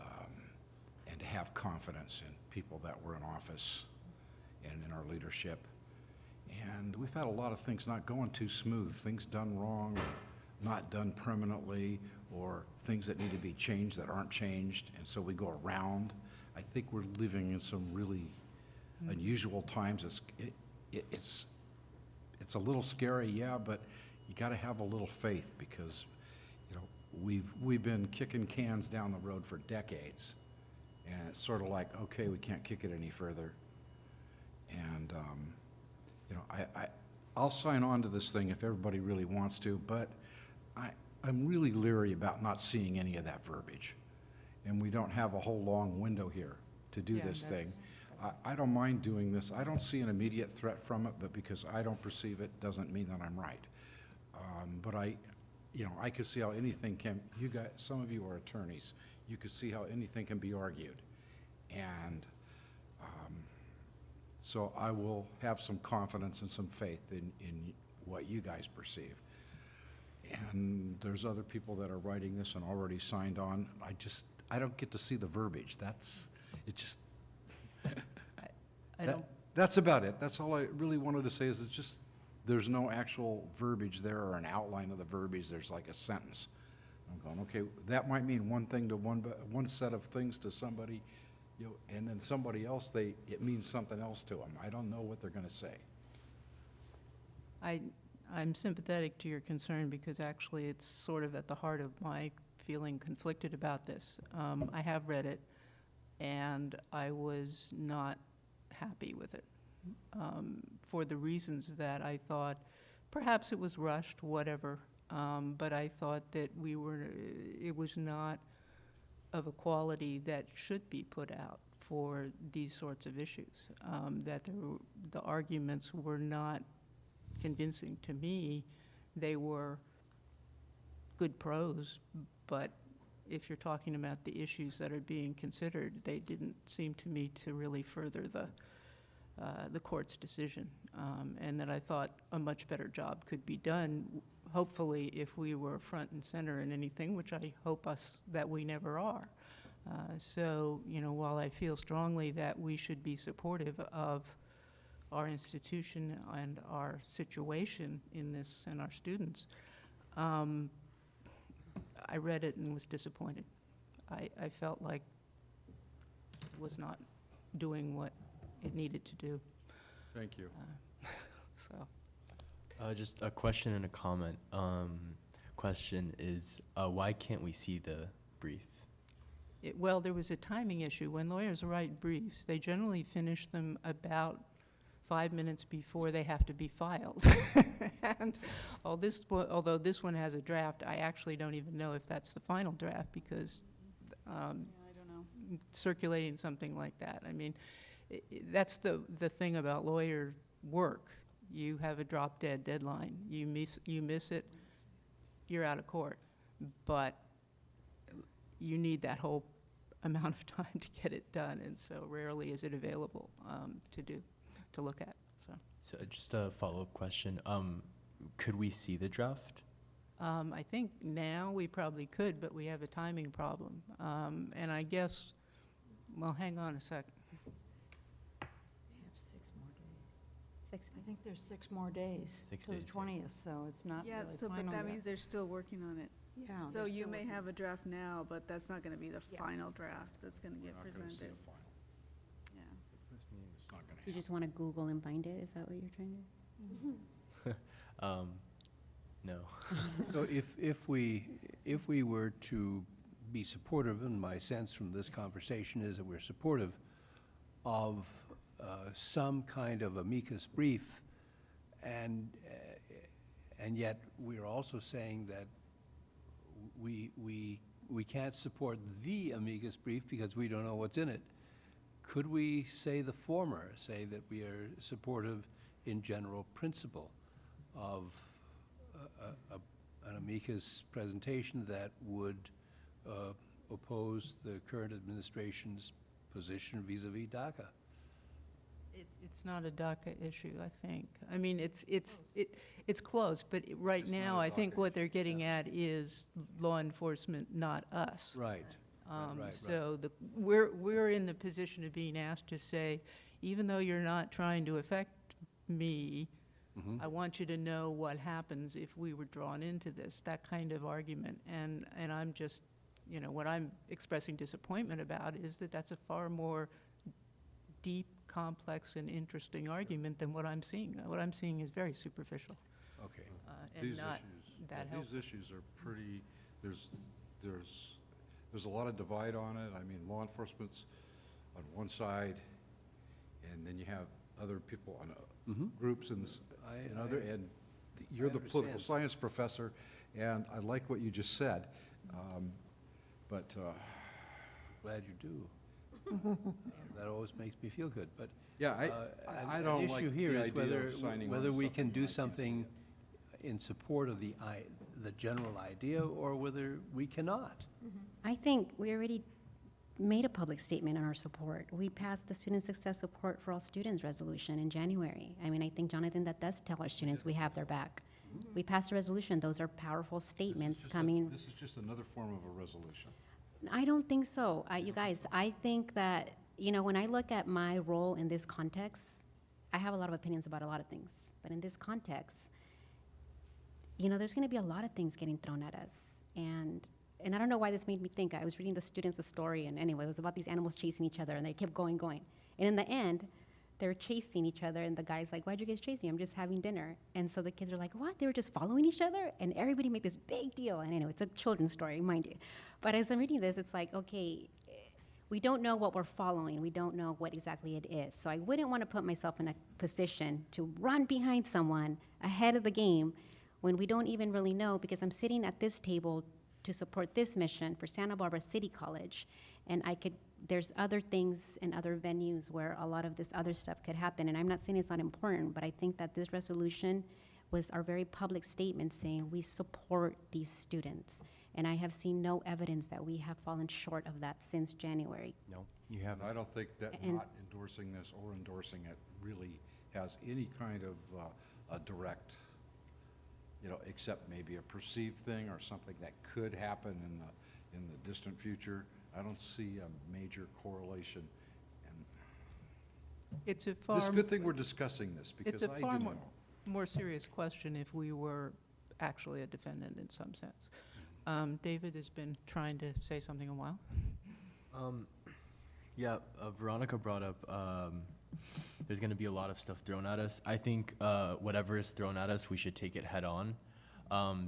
to have confidence in people that were in office and in our leadership. And we've had a lot of things not going too smooth, things done wrong, or not done permanently, or things that need to be changed that aren't changed, and so we go around. I think we're living in some really unusual times. It's a little scary, yeah, but you gotta have a little faith, because, you know, we've been kicking cans down the road for decades, and it's sort of like, okay, we can't kick it any further. And, you know, I'll sign on to this thing if everybody really wants to, but I'm really leery about not seeing any of that verbiage. And we don't have a whole long window here to do Yeah, this thing. that's- I don't mind doing this. I don't see an immediate threat from it, but because I don't perceive it, doesn't mean that I'm right. But you know, I could see how anything can, you guys, some of you are attorneys, you could see how anything can be argued. And so I will have some confidence and some faith in what you guys perceive. And there's other people that are writing this and already signed on. I don't get to see the verbiage. I don't, That's about it. That's all I really wanted to say, is it's just, there's no actual verbiage there or an outline of the verbiage. There's like a sentence. I'm going, okay, that might mean one thing to one set of things to somebody, you know, and then somebody else, it means something else to them. I don't know what they're gonna say. I'm sympathetic to your concern, because actually it's sort of at the heart of my feeling conflicted about this. I have read it, and I was not happy with it, for the reasons that I thought perhaps it was rushed, whatever, but I thought that it was not of a quality that should be put out for these sorts of issues, that the arguments were not convincing to me. They were good prose, but if you're talking about the issues that are being considered, they didn't seem to me to really further the court's decision, and that I thought a much better job could be done, hopefully, if we were front and center in anything, which I hope that we never are. So, you know, while I feel strongly that we should be supportive of our institution and our situation in this and our students, I read it and was disappointed. I felt like it was not doing what it needed to do. Thank you. So, Just a question and a comment. Question is, why can't we see the brief? well, there was a timing issue. When lawyers write briefs, they generally finish them about 5 minutes before they have to be filed. And although this one has a draft, I actually don't even know if that's the final draft, because Yeah, I don't know. circulating something like that, I mean, that's the thing about lawyer work. You have a drop-dead deadline. You miss it, you're out of court. But you need that whole amount of time to get it done, and so rarely is it available to look at, so. So just a follow-up question. Could we see the draft? I think now we probably could, but we have a timing problem. And I guess, well, hang on a second. They have 6 more days. I think there's 6 more days. 6 To the days, yeah. 20th, so it's not Yeah, really so, but final that yet. means they're still working on it. Yeah. So they're you still may working. have a draft now, but that's not gonna be the Yeah. final draft that's gonna get Not gonna see presented. a final. Yeah. It's not gonna You just want to Google and find it? Is that what you're trying to? No. So if we were to be supportive, and my sense from this conversation is that we're supportive of some kind of amicus brief, and yet we're also saying that we can't support the amicus brief because we don't know what's in it. Could we say the former, say that we are supportive in general principle of an amicus presentation that would oppose the current administration's position vis-à-vis DACA? It's not a DACA issue, I think. I mean, it's close, but right It's not now, a I think DACA what they're getting at is law enforcement, not us. Right. right. So we're in the position of being asked to say, even though you're not trying to affect me, Mhm. I want you to know what happens if we were drawn into this, that kind of argument. And I'm just, what I'm expressing disappointment about is that that's a far more deep, complex, and interesting argument than what I'm seeing. What I'm seeing is very superficial, Okay. and These not issues, that these helpful. issues are pretty, there's a lot of divide on it. I mean, law enforcement's on one side, and then you have other people on Mhm. groups and other, and you're the political understand. science professor, and I like what you just said. But, Glad you do. That always makes me feel good, but. yeah, I don't like The issue here the is idea of signing on whether to we something can I do can't see something it. in support of the general idea, or whether we cannot. I think we already made a public statement on our support. We passed the Student Success Support for All Students resolution in January. I mean, I think, Jonathan, that does tell our students we have their back. We passed a resolution. Those are powerful statements coming. This is just another form of a resolution. I don't think so. You guys, I think that, when I look at my role in this context, I have a lot of opinions about a lot of things. But in this context, there's going to be a lot of things getting thrown at us. And I don't know why this made me think. I was reading the students a story, and anyway, it was about these animals chasing each other, and they kept going. And in the end, they're chasing each other, and the guy's like, "Why'd you guys chase me? I'm just having dinner." And so the kids are like, "What? They were just following each other?" And everybody made this big deal. And anyway, it's a children's story, mind you. But as I'm reading this, it's like, okay, we don't know what we're following. We don't know what exactly it is. So I wouldn't want to put myself in a position to run behind someone ahead of the game when we don't even really know, because I'm sitting at this table to support this mission for Santa Barbara City College, and there's other things and other venues where a lot of this other stuff could happen, and I'm not saying it's not important, but I think that this resolution was our very public statement saying we support these students, and I have seen no evidence that we have fallen short of that since January. No, you haven't. I don't think that And- not endorsing this or endorsing it really has any kind of a direct, except maybe a perceived thing or something that could happen in the distant future. I don't see a major correlation. And It's a far. it's a good thing we're discussing this, because It's a I far do more, know. more serious question if we were actually a defendant in some sense. David has been trying to say something a while. Yeah, Veronica brought up there's going to be a lot of stuff thrown at us. I think whatever is thrown at us, we should take it head on,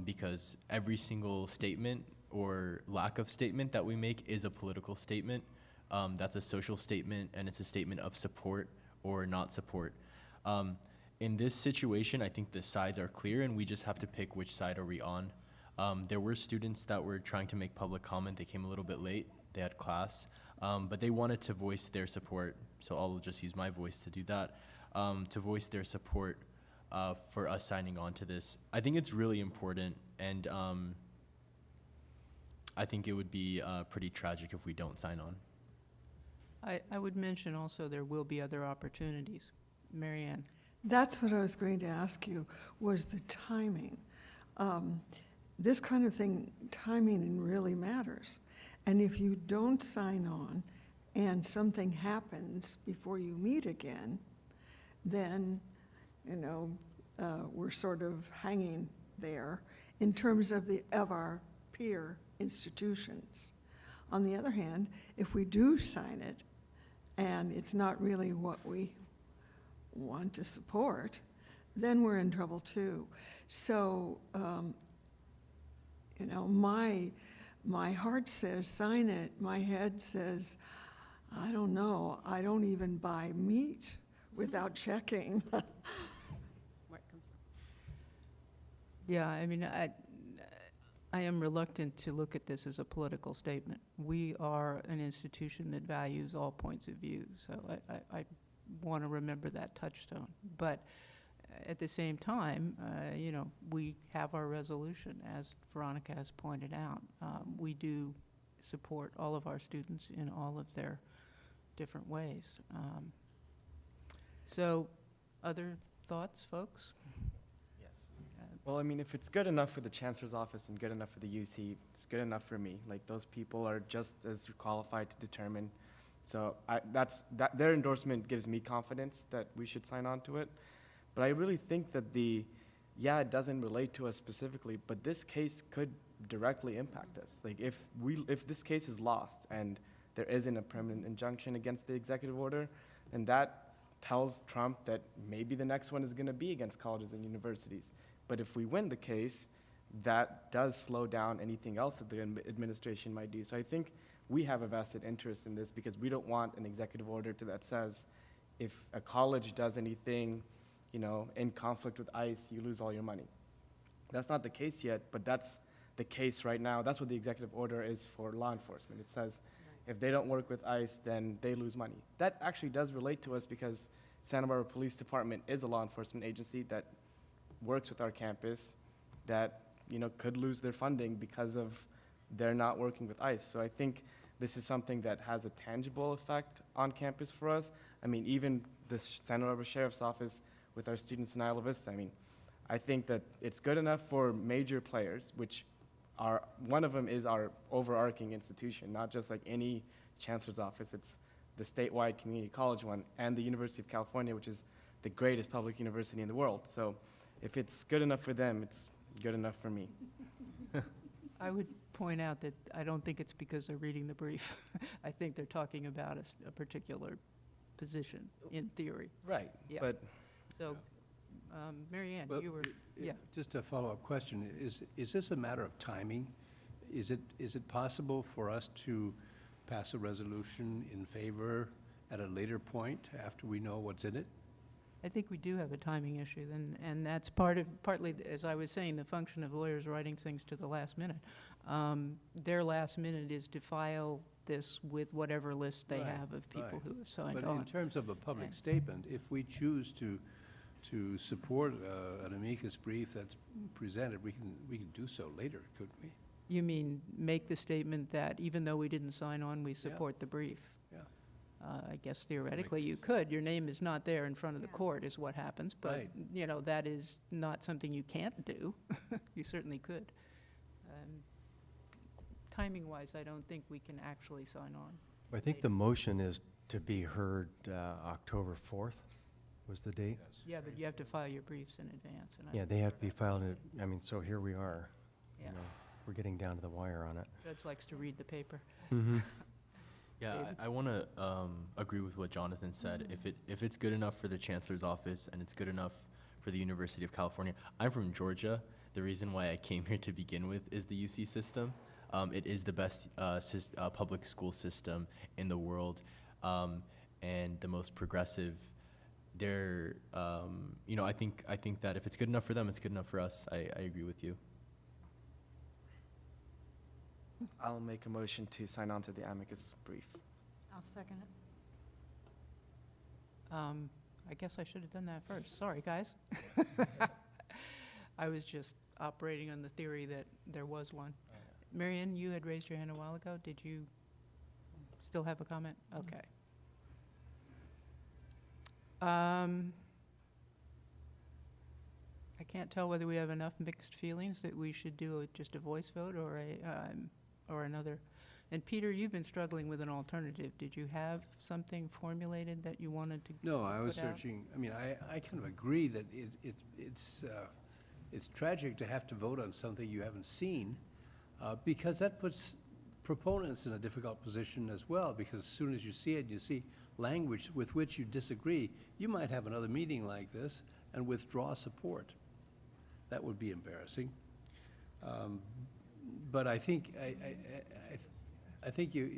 because every single statement or lack of statement that we make is a political statement. That's a social statement, and it's a statement of support or not support. In this situation, I think the sides are clear, and we just have to pick which side are we on. There were students that were trying to make public comment. They came a little bit late. They had class, but they wanted to voice their support. So I'll just use my voice to do that, to voice their support for us signing on to this. I think it's really important, and I think it would be pretty tragic if we don't sign on. I would mention also there will be other opportunities. Mary Ann? That's what I was going to ask you, was the timing. This kind of thing, timing really matters. And if you don't sign on and something happens before you meet again, then, we're sort of hanging there in terms of our peer institutions. On the other hand, if we do sign it and it's not really what we want to support, then we're in trouble too. So, my heart says sign it, my head says, I don't know, I don't even buy meat without checking. Where it comes from. Yeah, I mean, I am reluctant to look at this as a political statement. We are an institution that values all points of view, so I want to remember that touchstone. But at the same time, we have our resolution, as Veronica has pointed out. We do support all of our students in all of their different ways. So, other thoughts, folks? Yes. Well, I mean, if it's good enough for the Chancellor's Office and good enough for the UC, it's good enough for me. Like, those people are just as qualified to determine. So their endorsement gives me confidence that we should sign on to it. But I really think that it doesn't relate to us specifically, but this case could directly impact us. Like if this case is lost and there isn't a permanent injunction against the executive order, then that tells Trump that maybe the next one is going to be against colleges and universities. But if we win the case, that does slow down anything else that the administration might do. So I think we have a vested interest in this because we don't want an executive order that says if a college does anything, in conflict with ICE, you lose all your money. That's not the case yet, but that's the case right now. That's what the executive order is for law enforcement. It says if they don't work with ICE, then they lose money. That actually does relate to us because Santa Barbara Police Department is a law enforcement agency that works with our campus that, could lose their funding because of they're not working with ICE. So I think this is something that has a tangible effect on campus for us. I mean, even the Santa Barbara Sheriff's Office with our students in Isla Vista, I think that it's good enough for major players, which one of them is our overarching institution, not just like any chancellor's office. It's the statewide community college one and the University of California, which is the greatest public university in the world. So if it's good enough for them, it's good enough for me. I would point out that I don't think it's because they're reading the brief. I think they're talking about a particular position, in theory. Right, Yeah. but So, Mary Ann, Well, you were, yeah. Just a follow-up question, is this a matter of timing? Is it possible for us to pass a resolution in favor at a later point after we know what's in it? I think we do have a timing issue, and that's partly, as I was saying, the function of lawyers writing things to the last minute. Their last minute is to file this with whatever list they Right, have of people right. who have signed But on. in terms of a public And- statement, if we choose to support an amicus brief that's presented, we can do so later, couldn't we? You mean, make the statement that even though we didn't sign on, we support the brief? Yeah. I guess theoretically you could. Your name is not there in front of the court is what happens, but, Right. that is not something you can't do. You certainly could. Timing-wise, I don't think we can actually sign on. I think the motion is to be heard October 4th was the date? Yeah, but you have to file your briefs in advance, and Yeah, they have to be filed, so here we are. Yeah. We're getting down to the wire on it. Judge likes to read the paper. Yeah, David? I want to agree with what Jonathan said. If it's good enough for the chancellor's office and it's good enough for the University of California, I'm from Georgia. The reason why I came here to begin with is the UC system. It is the best public school system in the world, and the most progressive. I think that if it's good enough for them, it's good enough for us. I agree with you. I'll make a motion to sign on to the amicus brief. I'll second it. I guess I should have done that first. Sorry, guys. I was just operating on the theory that there was one. Marion, you had raised your hand a while ago. Did you still have a comment? Okay. I can't tell whether we have enough mixed feelings that we should do just a voice vote or another. And Peter, you've been struggling with an alternative. Did you have something formulated that you wanted to No, I was put out? searching, I kind of agree that it's tragic to have to vote on something you haven't seen, because that puts proponents in a difficult position as well, because as soon as you see it, you see language with which you disagree, you might have another meeting like this and withdraw support. That would be embarrassing. But I think, I think you,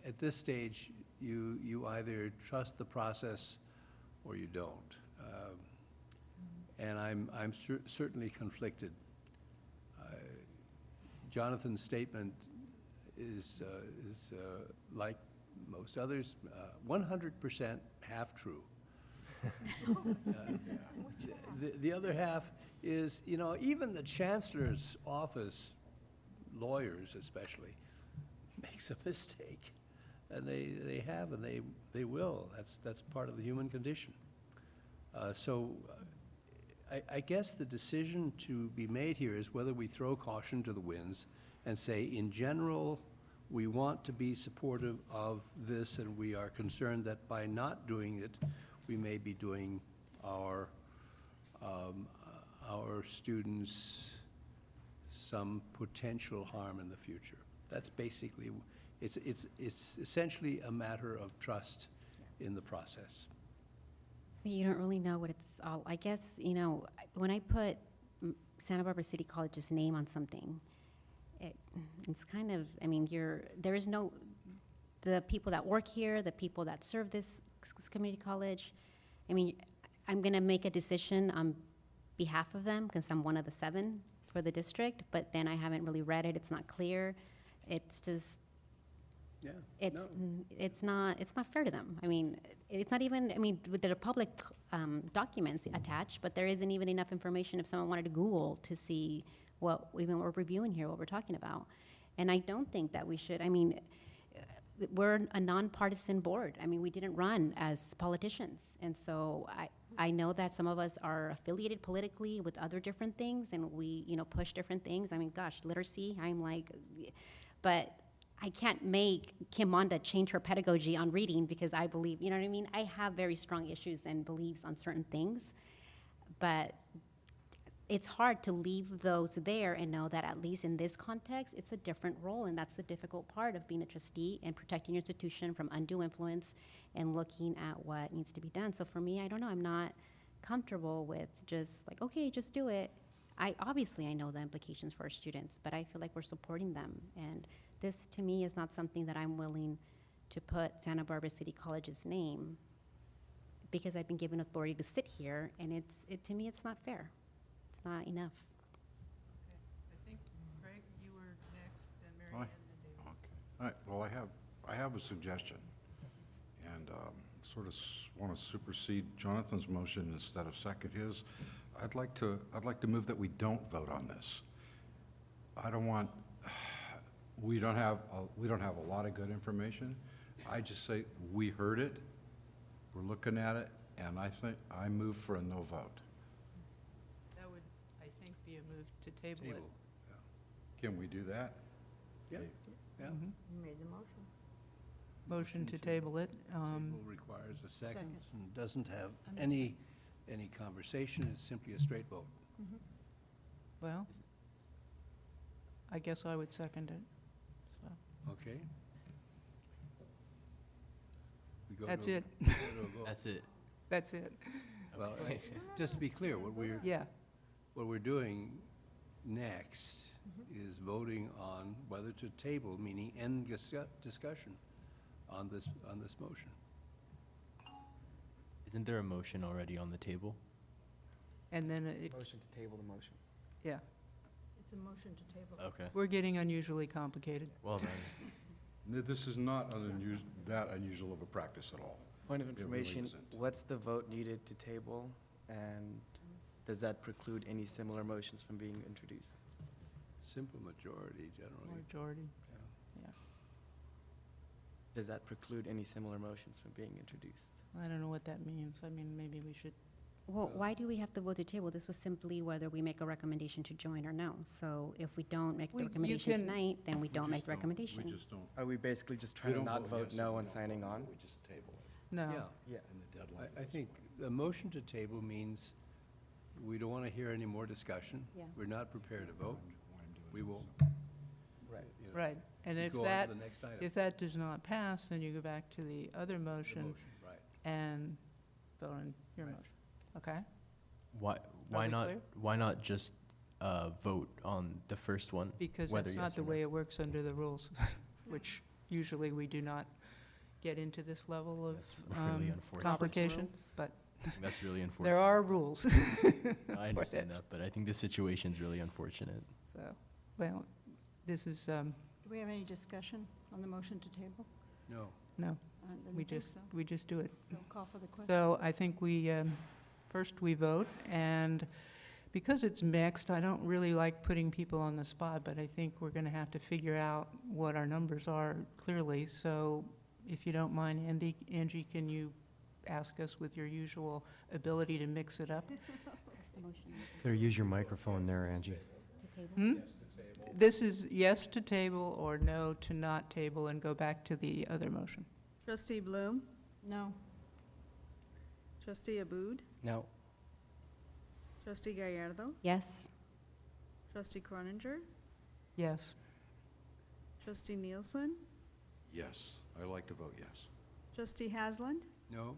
at this stage, you either trust the process or you don't. And I'm certainly conflicted. Jonathan's statement is like most others, 100% half true. The other half is, even the chancellor's office, lawyers especially, makes a mistake. And they have and they will. That's part of the human condition. I guess the decision to be made here is whether we throw caution to the winds and say, in general, we want to be supportive of this, and we are concerned that by not doing it, we may be doing our our students some potential harm in the future. That's basically, it's essentially a matter of trust in the process. But you don't really know what it's all, I guess, you know, when I put Santa Barbara City College's name on something, it's kind of, I mean, there is no, the people that work here, the people that serve this community college, I mean, I'm gonna make a decision on behalf of them, because I'm one of the 7 for the district, but then I haven't really read it, it's not clear, it's just, Yeah. it's not fair to them. I mean, it's not even, I mean, there are public documents attached, but there isn't even enough information if someone wanted to Google to see what we're reviewing here, what we're talking about. And I don't think that we should, I mean, we're a nonpartisan board. I mean, we didn't run as politicians. And so I know that some of us are affiliated politically with other different things, and we, you know, push different things. I mean, gosh, literacy, I'm like, but I can't make Kim Monda change her pedagogy on reading because I believe, you know what I mean? I have very strong issues and beliefs on certain things, but it's hard to leave those there and know that at least in this context, it's a different role, and that's the difficult part of being a trustee and protecting your institution from undue influence and looking at what needs to be done. So for me, I don't know, I'm not comfortable with just like, okay, just do it. Obviously I know the implications for our students, but I feel like we're supporting them. And this, to me, is not something that I'm willing to put Santa Barbara City College's name, because I've been given authority to sit here, and to me, it's not fair. It's not enough. I think, Craig, you were next, then Mary Ann, then David. Okay. All right, well, I have a suggestion, and sort of want to supersede Jonathan's motion instead of second his. I'd like to move that we don't vote on this. I don't want, we don't have a lot of good information. I just say, we heard it, we're looking at it, and I move for a no vote. That would, I think, be a move to table it. Can we do that? Yeah. Yeah. Mhm. You made the motion. Motion to table it. Table requires a second and doesn't have any conversation, it's simply a straight vote. Well, I guess I would second it. So, Okay? We go That's to- it. we go to a vote. That's it. That's it. Well, just to be clear, what we're doing next is voting on whether to table, meaning end discussion on this motion. Isn't there a motion already on the table? And then it, Motion to table the motion. yeah, It's a motion to table. Okay. we're getting unusually complicated. Well then, This is not that unusual of a practice at all. Point of It really information, isn't. what's the vote needed to table? And does that preclude any similar motions from being introduced? Simple majority generally. Majority, yeah. Does that preclude any similar motions from being introduced? I don't know what that means. I mean, maybe we should, Well, why do we have to vote to table? This was simply whether we make a recommendation to join or no. So if we don't make You the recommendation can- tonight, then we don't make the We recommendation. just don't. Are we basically just we trying to don't not vote yes no or and we don't signing vote on? We just table it, no. Yeah. Yeah. and the deadline. I think the motion to table means we don't want to hear any more discussion. Yeah. We're not prepared to vote. We will. Right. you know, Right, and if go on to that, the next item. if that does not pass, then you go back to the other The motion right. and vote on your Right. motion. Okay? why we not? clear? Why not just vote on the first one? Because whether that's yes not the or no? way it works under the rules, which usually we do not get into this level of That's really unfortunate. complication, but I think that's really unfortunate. there are rules. I understand that, but I think this situation's really unfortunate. So, well, this is, Do we have any discussion on the motion to table? No. no, Didn't we think just, so. we just do it. So call for the question. So I think we, first we vote, and because it's mixed, I don't really like putting people on the spot, but I think we're gonna have to figure out what our numbers are clearly. So if you don't mind, Angie, can you ask us with your usual ability to mix it up? Better use your microphone there, Angie. To table? Hmm? This is yes to table or no to not table, and go back to the other motion. Trustee Bloom? No. Trustee Abud? No. Trustee Gallardo, Yes? trustee Croninger, Yes. trustee Nielsen, Yes, I like to vote yes. trustee Hasland, No?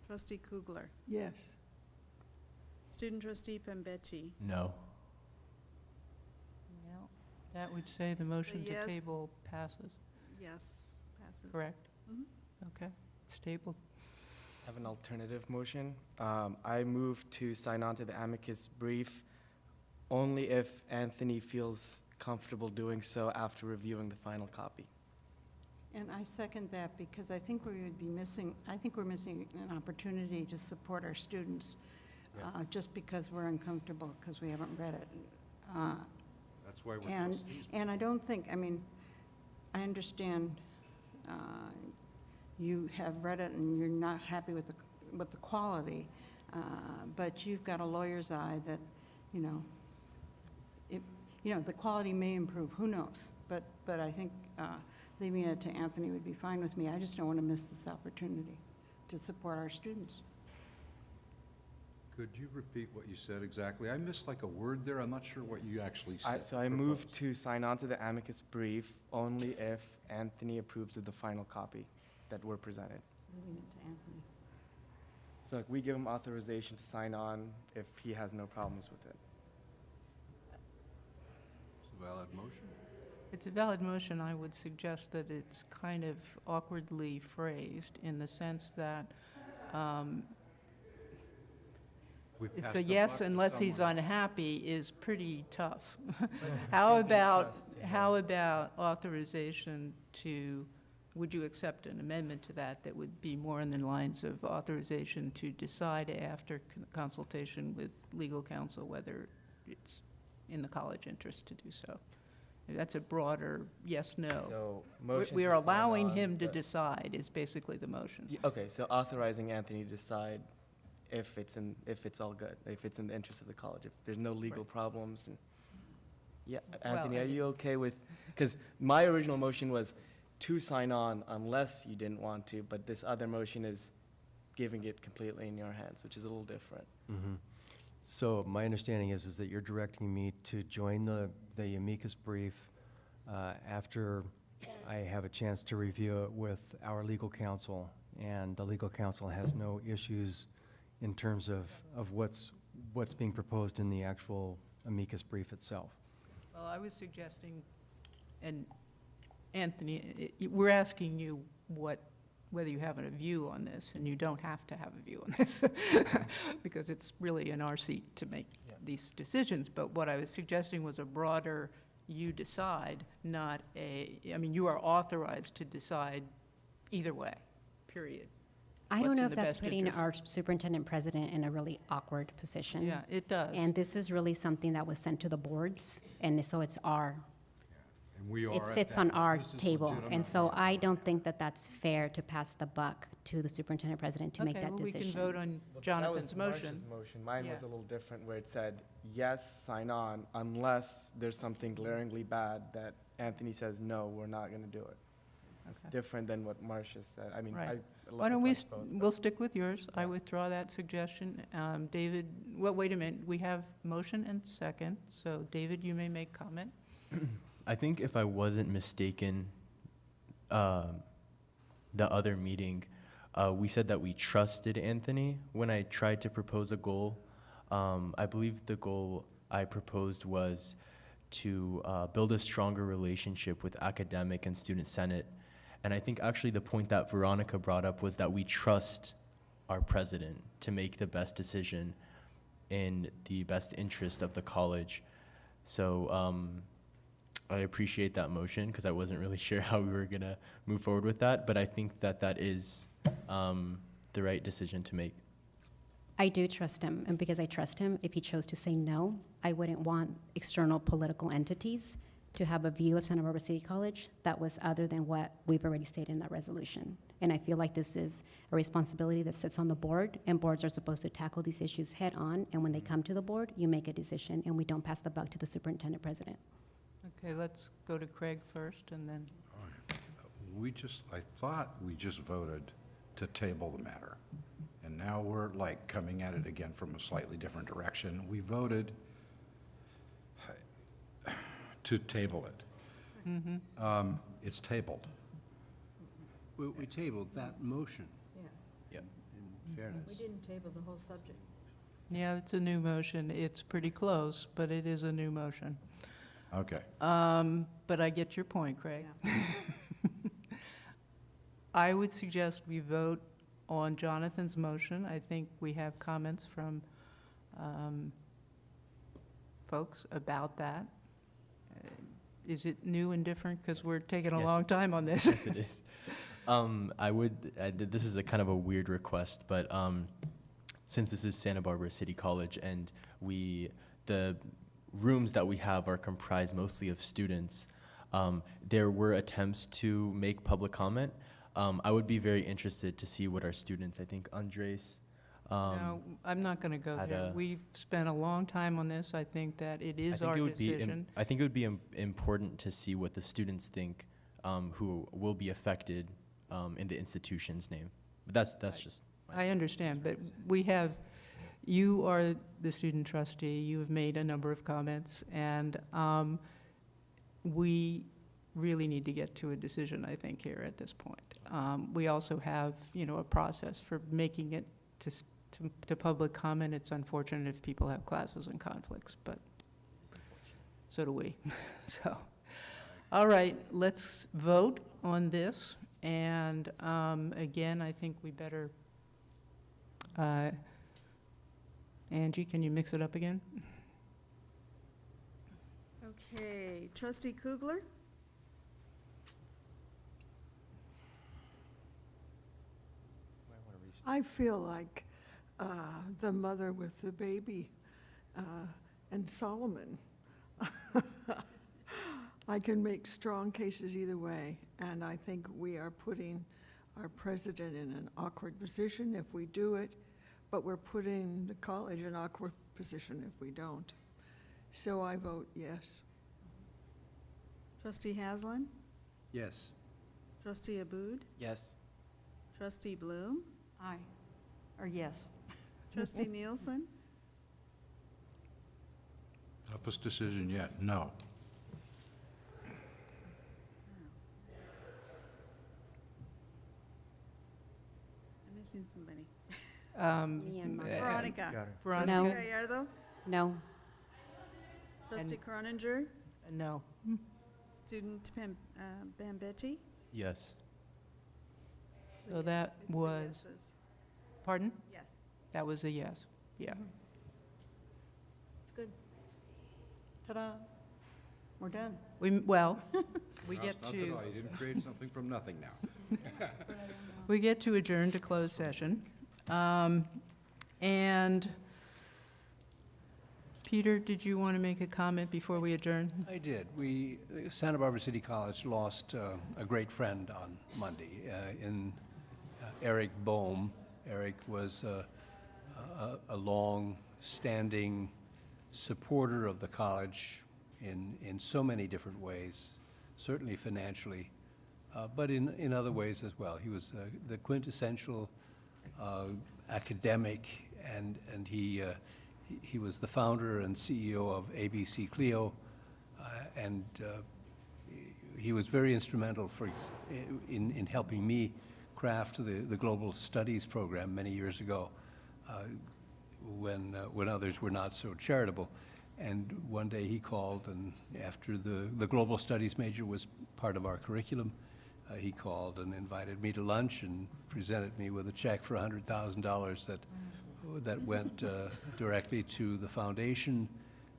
trustee Kugler, Yes. student trustee Pembechi, No. No. That would say the motion to yes. table passes, yes, passes. correct? Mhm. Okay, it's tabled. I have an alternative motion. I move to sign on to the amicus brief only if Anthony feels comfortable doing so after reviewing the final copy. And I second that because I think we would be missing, I think we're missing an opportunity to support our students just because we're uncomfortable because we haven't read it. That's why we're And, trustees. and I don't think, I mean, I understand you have read it and you're not happy with the quality, but you've got a lawyer's eye that, you know, the quality may improve, who knows? But I think leaving it to Anthony would be fine with me. I just don't want to miss this opportunity to support our students. Could you repeat what you said exactly? I missed like a word there. I'm not sure what you actually said. So I move proposed. to sign on to the amicus brief only if Anthony approves of the final copy that were presented. Leaving it to Anthony. So like, we give him authorization to sign on if he has no problems with it. It's a valid motion. It's a valid motion. I would suggest that it's kind of awkwardly phrased in the sense that We it's passed a the yes buck to unless he's someone. unhappy is pretty tough. it's How building about, trust in how him. about authorization to, would you accept an amendment to that that would be more in the lines of authorization to decide after consultation with legal counsel whether it's in the college interest to do so? That's a broader yes, no. So We- motion We to are sign allowing on, him to but- decide is basically the motion. Okay, so authorizing Anthony to decide if it's all good, if it's in the interest of the college, if there's no legal problems and, yeah, Anthony, are and- you okay with, because my original motion was to sign on unless you didn't want to, but this other motion is giving it completely in your hands, which is a little different. Mhm. So my understanding is that you're directing me to join the amicus brief after I have a chance to review it with our legal counsel, and the legal counsel has no issues in terms of what's being proposed in the actual amicus brief itself. Well, I was suggesting, and Anthony, we're asking you whether you have a view on this, and you don't have to have a view on this, because it's really in our seat to make these decisions. But what I was suggesting was a broader, you decide, not I mean, you are authorized to decide either way, period. I don't What's know in if the that's best putting interest. our superintendent president in a really awkward position. Yeah, it does. And this is really something that was sent to the boards, and so it's And we are it at sits that. on our This is table. legitimate. And so I don't think that that's fair to pass the buck to the superintendent president to make that Okay, well, decision. we can vote on Well, Jonathan's That motion. was Marcia's motion. Mine was Yeah. a little different, where it said, yes, sign on, unless there's something glaringly bad that Anthony says, no, we're not gonna do it. It's Okay. different than what Marcia said. I mean, Right. I Why don't we, like both, but- we'll stick with yours. I Yeah. withdraw that suggestion. David, well, wait a minute, we have motion and second, so David, you may make comment. I think if I wasn't mistaken, the other meeting, we said that we trusted Anthony when I tried to propose a goal. I believe the goal I proposed was to build a stronger relationship with academic and student senate. And I think actually the point that Veronica brought up was that we trust our president to make the best decision in the best interest of the college. So I appreciate that motion because I wasn't really sure how we were going to move forward with that, but I think that that is the right decision to make. I do trust him, and because I trust him, if he chose to say no, I wouldn't want external political entities to have a view of Santa Barbara City College that was other than what we've already stated in that resolution. And I feel like this is a responsibility that sits on the board, and boards are supposed to tackle these issues head-on, and when they come to the board, you make a decision, and we don't pass the buck to the superintendent president. Okay, let's go to Craig first, and then, I thought we just voted to table the matter. And now we're like coming at it again from a slightly different direction. We voted to table it. It's tabled. We tabled that motion, Yeah. in fairness. We didn't table the whole subject. Yeah, it's a new motion. It's pretty close, but it is a new motion. Okay. But I get your point, Craig. I would suggest we vote on Jonathan's motion. I think we have comments from folks about that. Is it new and different? Because we're taking a Yes. long time on this. Yes, it is. This is a kind of a weird request, but since this is Santa Barbara City College and the rooms that we have are comprised mostly of students, there were attempts to make public comment. I would be very interested to see what our students, I think Andres, No, I'm not going to go had there. a- We've spent a long time on this. I think that it is our decision. I think it would be important to see what the students think who will be affected in the institution's name. But that's just. I understand, but you are the student trustee, you have made a number of comments, and we really need to get to a decision, I think, here at this point. We also have, a process for making it to public comment. It's unfortunate if people have classes and conflicts, but so do we. So, all right, let's vote on this, and again, I think we better Angie, can you mix it up again? Okay, trustee Kugler? I feel like the mother with the baby and Solomon. I can make strong cases either way, and I think we are putting our president in an awkward position if we do it, but we're putting the college in an awkward position if we don't. So I vote yes. Trustee Haslam? Yes. Trustee Abud? Yes. Trustee Bloom? Aye. Or yes. Trustee Nielsen? Toughest decision yet, no. I'm missing somebody. Myanmar. Veronica? Veronica? No. Trustee Gallardo? No. Trustee Croninger? No. Student Bambetti? Yes. So that It's the was, yeses. pardon? Yes. That was a yes, yeah. It's good. Ta-da. We're done. We get No, to, it's not at all. You didn't create something from nothing now. we get to adjourn to closed session. And Peter, did you want to make a comment before we adjourn? I did. Santa Barbara City College lost a great friend on Monday in Eric Bohm. Eric was a long-standing supporter of the college in so many different ways, certainly financially, but in other ways as well. He was the quintessential academic, and he was the founder and CEO of ABC Clio, and he was very instrumental in helping me craft the Global Studies program many years ago, when others were not so charitable. And one day he called, and after the Global Studies major was part of our curriculum, he called and invited me to lunch and presented me with a check for $100,000 that went directly to the foundation.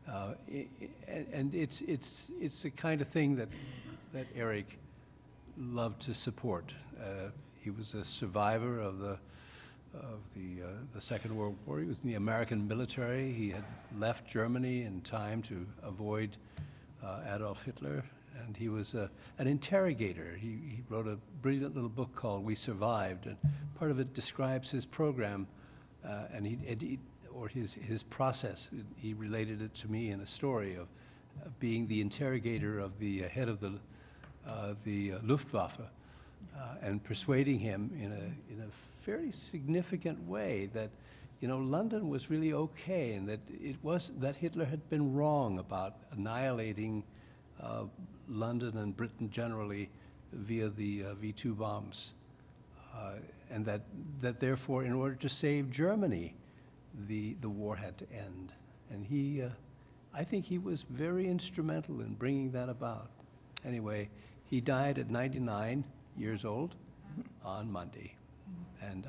And it's the kind of thing that Eric loved to support. He was a survivor of the Second World War. He was in the American military. He had left Germany in time to avoid Adolf Hitler, and he was an interrogator. He wrote a brilliant little book called We Survived, and part of it describes his program and his process. He related it to me in a story of being the interrogator of the head of the Luftwaffe and persuading him in a fairly significant way that, you know, London was really okay, and that that Hitler had been wrong about annihilating London and Britain generally via the V-2 bombs, and that therefore, in order to save Germany, the war had to end. And I think he was very instrumental in bringing that about. Anyway, he died at 99 years old on Monday, and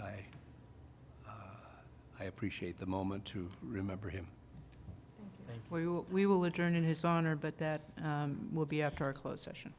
I appreciate the moment to remember him. We will adjourn in his honor, but that will be after our closed session.